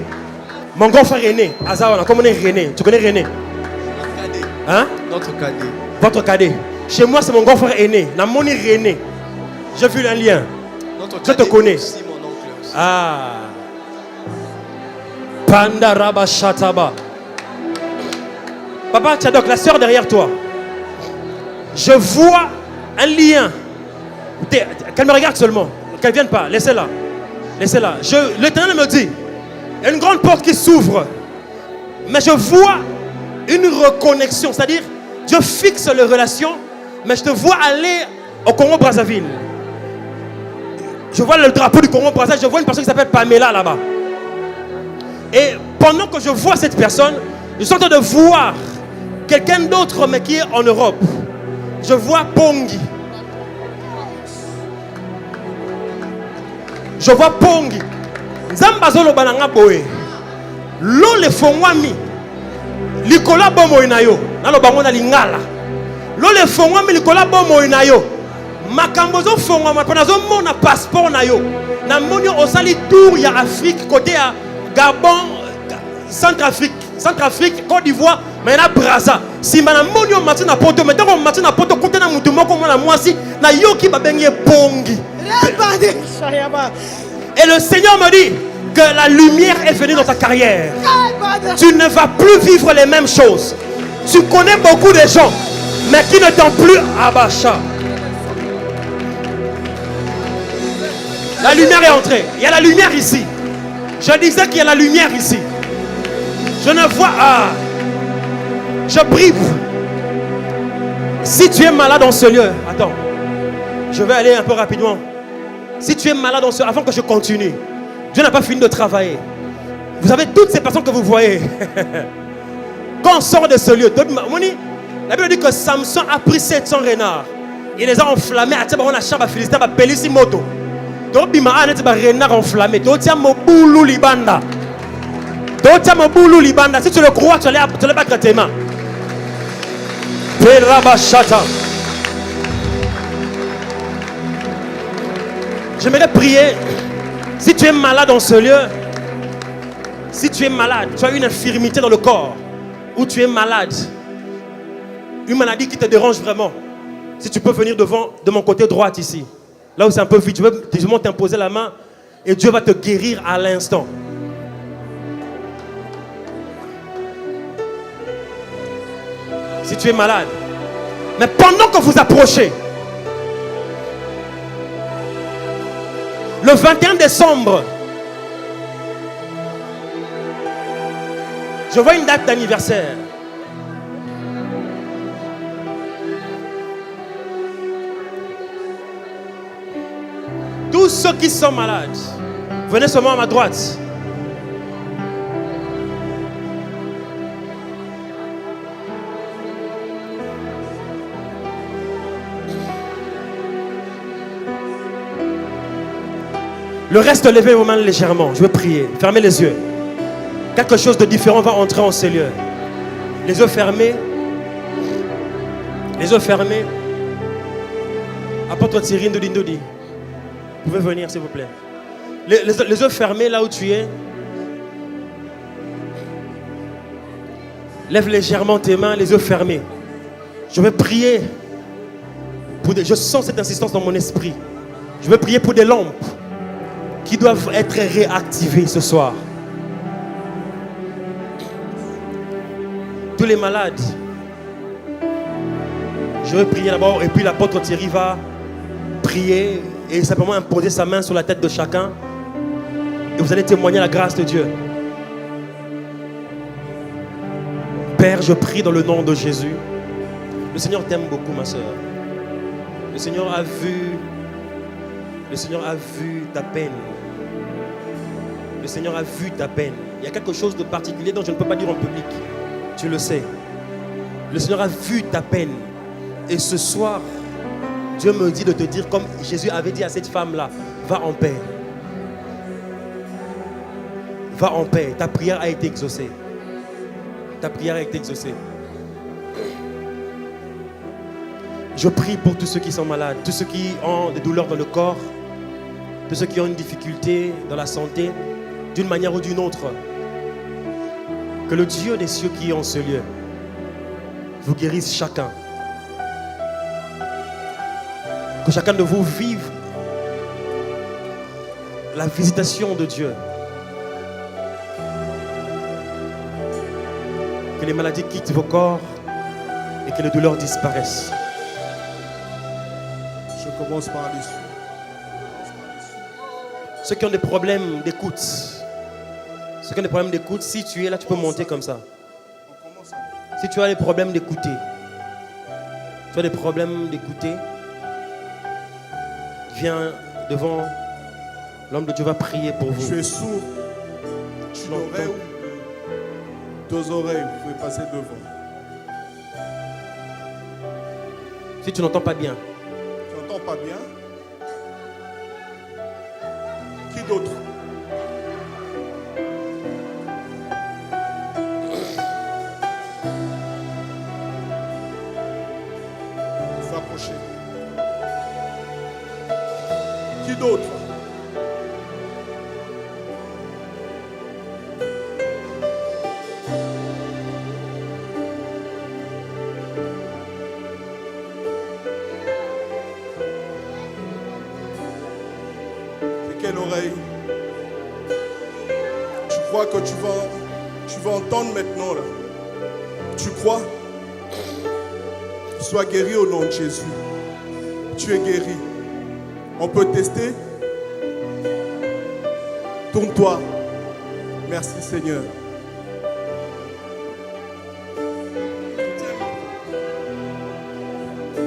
Mon grand frère René. Azawana, comment on est René? Tu connais René? Notre cadet. Hein? Notre cadet. Votre cadet. Chez moi, c'est mon grand frère aîné. Namoni René. J'ai vu un lien. Notre Je te connais. aussi, mon oncle aussi. Ah. Pandaraba Shataba. Papa Tchadok, la soeur derrière toi. Je vois un lien. Qu'elle me regarde seulement. Qu'elle ne vienne pas. Laissez-la. L'Éternel me dit, il y a une grande porte qui s'ouvre. Mais je vois une reconnexion. C'est-à-dire, Dieu fixe les relations. Mais je te vois aller au Congo-Brazzaville. Je vois le drapeau du Congo-Brazzaville. Je vois une personne qui s'appelle Pamela là-bas. Et pendant que je vois cette personne, je suis en train de voir quelqu'un d'autre, mais qui est en Europe. Je vois Pongi. Je vois Pongi. Zambazolo bananga boé. L'eau le fongwami. Likola bomo inayo. Nalo bango na lingala. L'eau le fongwami likola bomo inayo. Makambozo fongwama panazo mona passeport na yo. Na monio osali tour ya Afrique côté à Gabon, Centrafrique, Côte d'Ivoire, mais na Brazza. Si madame monio matina poto, mais donc matina poto côté na mutu moko mona mwasi na yoki babenye Pongi. Et le Seigneur me dit que la lumière est venue dans ta carrière. Tu ne vas plus vivre les mêmes choses. Tu connais beaucoup de gens, mais qui ne t'ont plus abacha. La lumière est entrée. Il y a la lumière ici. Je disais qu'il y a la lumière ici. Je ne vois... Ah, je prie. Si tu es malade dans ce lieu, attends. Je vais aller un peu rapidement. Si tu es malade dans ce lieu, avant que je continue, Dieu n'a pas fini de travailler. Vous avez toutes ces personnes que vous voyez. Quand on sort de ce lieu, la Bible dit que Samson a pris 700 renards. Il les a enflammés. On a chaba philistin, a pelisi moto. Tobima a net ba renard enflammé. Totia mobulu libanda. Totia mobulu libanda. Si tu le crois, tu allais battre tes mains. Perabashata. J'aimerais prier. Si tu es malade dans ce lieu, si tu es malade, tu as une infirmité dans le corps, ou tu es malade, une maladie qui te dérange vraiment, si tu peux venir devant, de mon côté droit ici, là où c'est un peu vide, je veux t'imposer la main et Dieu va te guérir à l'instant. Si tu es malade, mais pendant que vous approchez, le 21 décembre, je vois une date d'anniversaire. Tous ceux qui sont malades, venez seulement à ma droite. Le reste, levez vos mains légèrement. Je veux prier. Fermez les yeux. Quelque chose de différent va entrer en ces lieux. Les yeux fermés. Les yeux fermés. Apporte-toi Thierry Ndodi. Vous pouvez venir, s'il vous plaît. Les yeux fermés là où tu es. Lève légèrement tes mains, les yeux fermés. Je vais prier. Je sens cette insistance dans mon esprit. Je vais prier pour des lampes qui doivent être réactivées ce soir. Tous les malades. Je vais prier d'abord et puis l'apôtre Thierry va prier et simplement imposer sa main sur la tête de chacun et vous allez témoigner la grâce de Dieu. Père, je prie dans le nom de Jésus. Le Seigneur t'aime beaucoup, ma soeur. Le Seigneur a vu ta peine. Le Seigneur a vu ta peine. Il y a quelque chose de particulier dont je ne peux pas dire en public. Tu le sais. Le Seigneur a vu ta peine. Et ce soir, Dieu me dit de te dire, comme Jésus avait dit à cette femme-là, va en paix. Va en paix. Ta prière a été exaucée. Ta prière a été exaucée. Je prie pour tous ceux qui sont malades, tous ceux qui ont des douleurs dans le corps, tous ceux qui ont une difficulté dans la santé, d'une manière ou d'une autre. Que le Dieu des cieux qui est en ce lieu vous guérisse chacun. Que chacun de vous vive la visitation de Dieu. Que les maladies quittent vos corps et que les douleurs disparaissent. Je commence par dessus. Ceux qui ont des problèmes d'écoute, si tu es là, tu peux monter comme ça. Si tu as des problèmes d'écouter, viens devant l'homme de Dieu va prier pour vous. Je suis sourd. Une oreille ou deux oreilles, vous pouvez passer devant. Si tu n'entends pas bien. Tu n'entends pas bien? Qui d'autre? Il faut approcher. Qui d'autre? Quelle oreille? Tu crois que tu vas entendre maintenant là? Tu crois? Sois guéri au nom de Jésus. Tu es guéri. On peut tester? Tourne-toi. Merci Seigneur.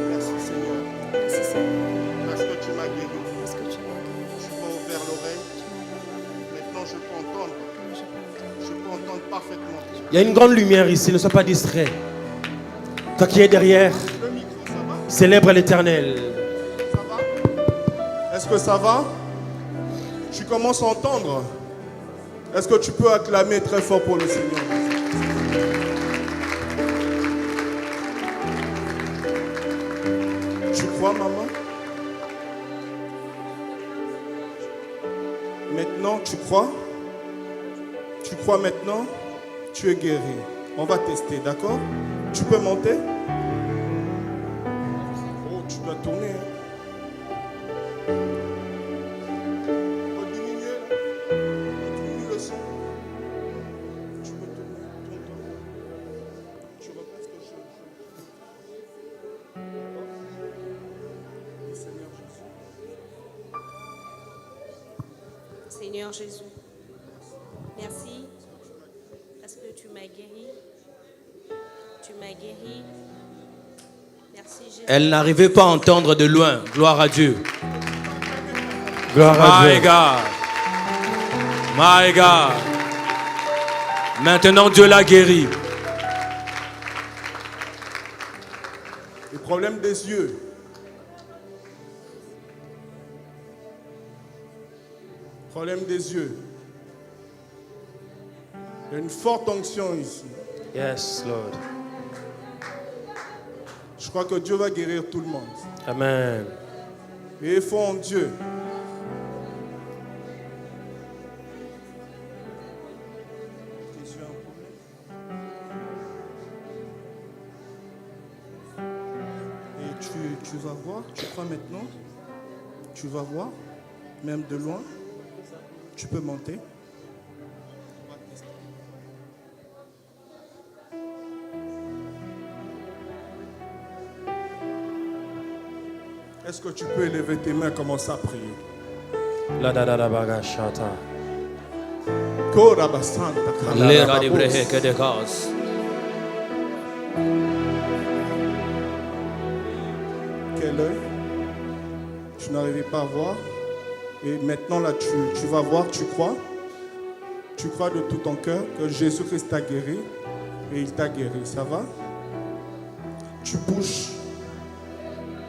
Merci Seigneur. Merci Seigneur, Parce que tu m'as guéri. parce que tu m'as guéri. Tu m'as ouvert l'oreille. Maintenant je peux entendre. Je peux entendre. Je peux entendre parfaitement. Il y a une grande lumière ici, ne sois pas distrait. Toi qui es derrière, Le micro, ça va? célèbre l'Éternel. Ça va? Est-ce que ça va? Tu commences à entendre. Est-ce que tu peux acclamer très fort pour le Seigneur? Tu crois, maman? Maintenant, tu crois? Tu crois maintenant? Tu es guéri. On va tester, d'accord? Tu peux monter? Oh, tu dois tourner. Hein? On va diminuer là. On diminue le son. Tu peux tourner. Tourne-toi. Tu repères ce que je fais. Le Seigneur Jésus. Seigneur Jésus, merci parce que tu m'as guéri. Tu m'as guéri. Merci Jésus. Elle n'arrivait pas à entendre de loin. Gloire à Dieu. Gloire à My Dieu. God. My God. Maintenant, Dieu l'a guéri. Le problème des yeux. Problème des yeux. Il y a une forte onction ici. Yes, Lord. Je crois que Dieu va guérir tout le monde. Amen. Et il faut en Dieu. Tes yeux ont un problème? Et tu vas voir, tu crois maintenant? Tu vas voir, même de loin. Tu peux monter. Est-ce que tu peux élever tes mains, commencer à prier? La da da da baga shata. Korabasanta, Lera di brehe que de cause. Quel œil? Tu n'arrivais pas à voir. Et maintenant, là, tu vas voir, tu crois. Tu crois de tout ton cœur que Jésus-Christ t'a guéri. Et il t'a guéri. Ça va? Tu bouges.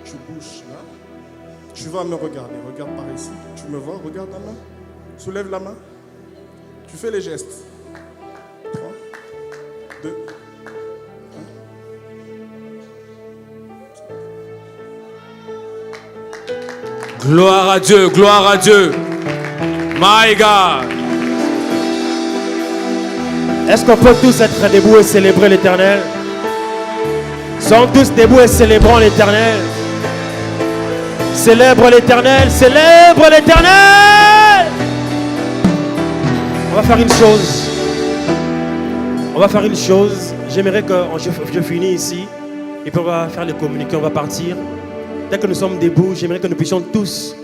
Tu bouges là. Tu vas me regarder. Regarde par ici. Tu me vois? Regarde la main. Soulève la main. Tu fais les gestes. 3, 2, Gloire à Dieu. Gloire à Dieu. My God. Est-ce qu'on peut tous être debout et célébrer l'Éternel? Sommes tous debout et célébrons l'Éternel. Célèbre l'Éternel, célèbre l'Éternel. On va faire une chose. On va faire une chose. J'aimerais que je finisse ici. Et puis on va faire les communiqués, on va partir. Dès que nous sommes debout, j'aimerais que nous puissions tous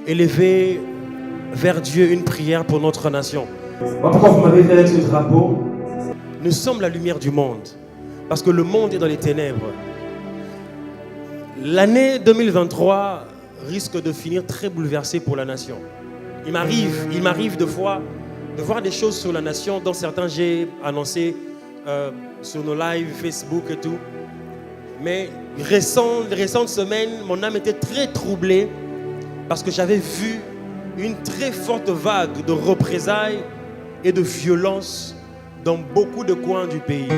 élever vers Dieu une prière pour notre nation. Pourquoi vous m'avez fait avec ce drapeau? Nous sommes la lumière du monde. Parce que le monde est dans les ténèbres. L'année 2023 risque de finir très bouleversée pour la nation. Il m'arrive de fois de voir des choses sur la nation, dont certains j'ai annoncé sur nos lives Facebook et tout. Mais récentes semaines, mon âme était très troublée parce que j'avais vu une très forte vague de représailles et de violence dans beaucoup de coins du pays.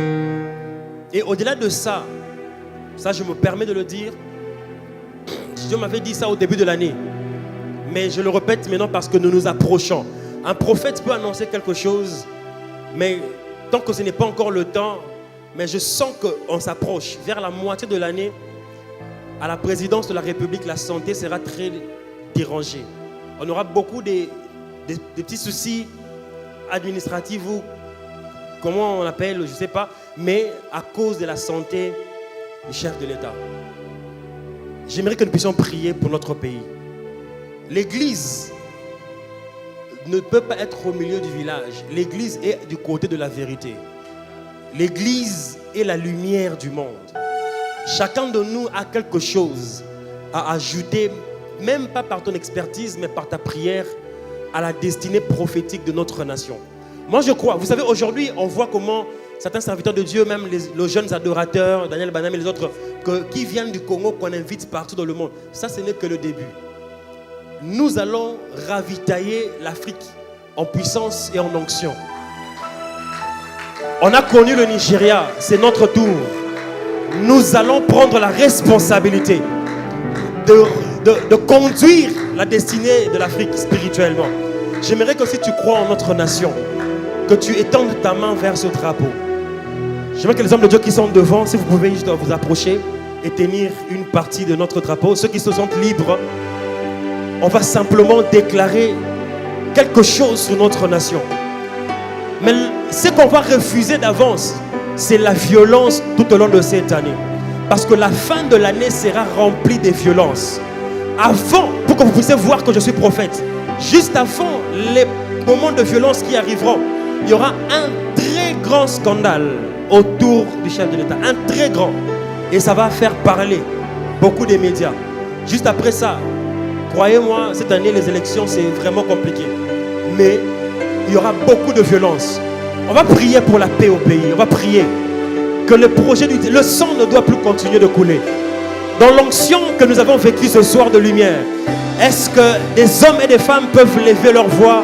Et au-delà de ça, je me permets de le dire, Dieu m'avait dit ça au début de l'année, mais je le répète maintenant parce que nous nous approchons. Un prophète peut annoncer quelque chose, mais tant que ce n'est pas encore le temps, mais je sens qu'on s'approche. Vers la moitié de l'année, à la présidence de la République, la santé sera très dérangée. On aura beaucoup de petits soucis administratifs ou comment on appelle, je ne sais pas, mais à cause de la santé du chef de l'État. J'aimerais que nous puissions prier pour notre pays. L'Église ne peut pas être au milieu du village. L'Église est du côté de la vérité. L'Église est la lumière du monde. Chacun de nous a quelque chose à ajouter, même pas par ton expertise, mais par ta prière, à la destinée prophétique de notre nation. Moi je crois, vous savez, aujourd'hui on voit comment certains serviteurs de Dieu, même les jeunes adorateurs, Daniel Banam et les autres, qui viennent du Congo, qu'on invite partout dans le monde. Ça, ce n'est que le début. Nous allons ravitailler l'Afrique en puissance et en onction. On a connu le Nigeria, c'est notre tour. Nous allons prendre la responsabilité de conduire la destinée de l'Afrique spirituellement. J'aimerais que si tu crois en notre nation, que tu étendes ta main vers ce drapeau. J'aimerais que les hommes de Dieu qui sont devant, si vous pouvez juste vous approcher et tenir une partie de notre drapeau. Ceux qui se sentent libres, on va simplement déclarer quelque chose sur notre nation. Mais ce qu'on va refuser d'avance, c'est la violence tout au long de cette année. Parce que la fin de l'année sera remplie de violences. Avant, pour que vous puissiez voir que je suis prophète, juste avant les moments de violence qui arriveront, il y aura un très grand scandale autour du chef de l'État. Un très grand. Et ça va faire parler beaucoup des médias. Juste après ça, croyez-moi, cette année, les élections, c'est vraiment compliqué. Mais il y aura beaucoup de violence. On va prier pour la paix au pays. On va prier que le sang ne doit plus continuer de couler. Dans l'onction que nous avons vécue ce soir de lumière, est-ce que des hommes et des femmes peuvent lever leur voix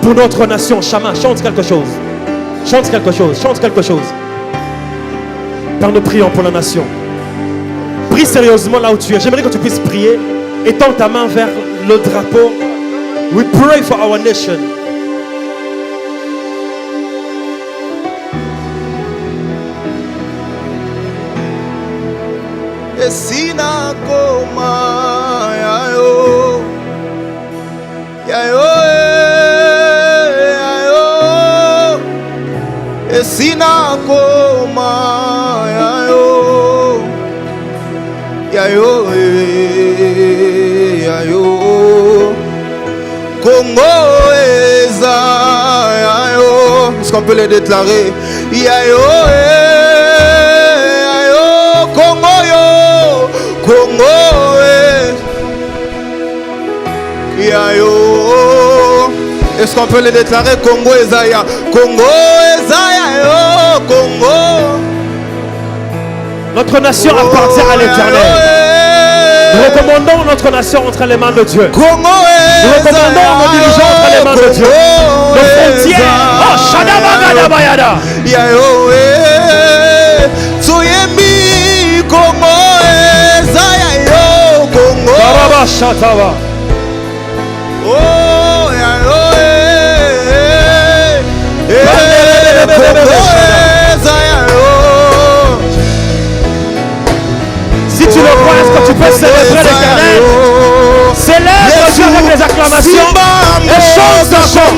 pour notre nation? Chama, chante quelque chose. Chante quelque chose. Chante quelque chose. Père, nous prions pour la nation. Prie sérieusement là où tu es. J'aimerais que tu puisses prier. Étends ta main vers le drapeau. We pray for our nation. Esina koma yayo yayo yayo Esina koma yayo yayo yayo Congo eza yayo. Est-ce qu'on peut le déclarer? Yayo yayo Congo yo Congo yayo. Est-ce qu'on peut le déclarer? Congo ezaya Congo ezaya yo Congo. Notre nation appartient à l'Éternel. Nous recommandons notre nation entre les mains de Dieu. Nous recommandons nos dirigeants entre les mains de Dieu. Nos frontières. Oh, Shadabagadabayada. Yayo Soyemi Congo ezaya yo Congo. Baraba Shatawa. Oh yayo Congo ezaya yo. Si tu le crois, est-ce que tu peux célébrer l'Éternel? Célèbre Dieu avec les acclamations et chante ce chant.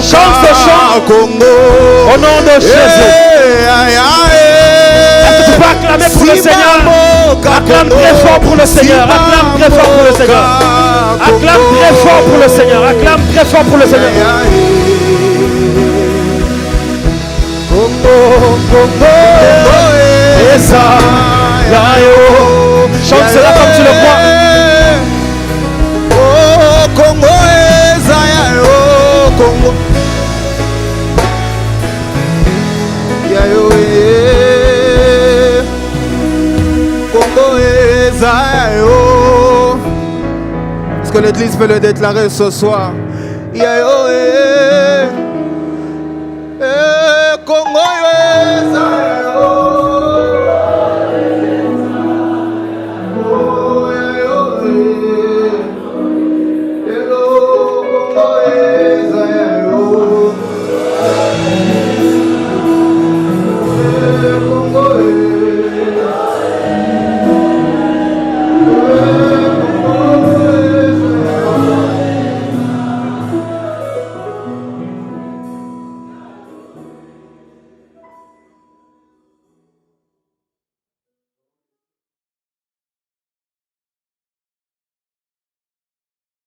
Chante ce chant au nom de Jésus. Est-ce que tu peux acclamer pour le Seigneur? Acclame très fort pour le Seigneur. Acclame très fort pour le Seigneur. Acclame très fort pour le Seigneur. Acclame très fort pour le Seigneur. Chante cela comme tu le crois. Oh, Congo ezaya yo Congo. Yayo Congo ezaya yo. Est-ce que l'église peut le déclarer ce soir. Ya yo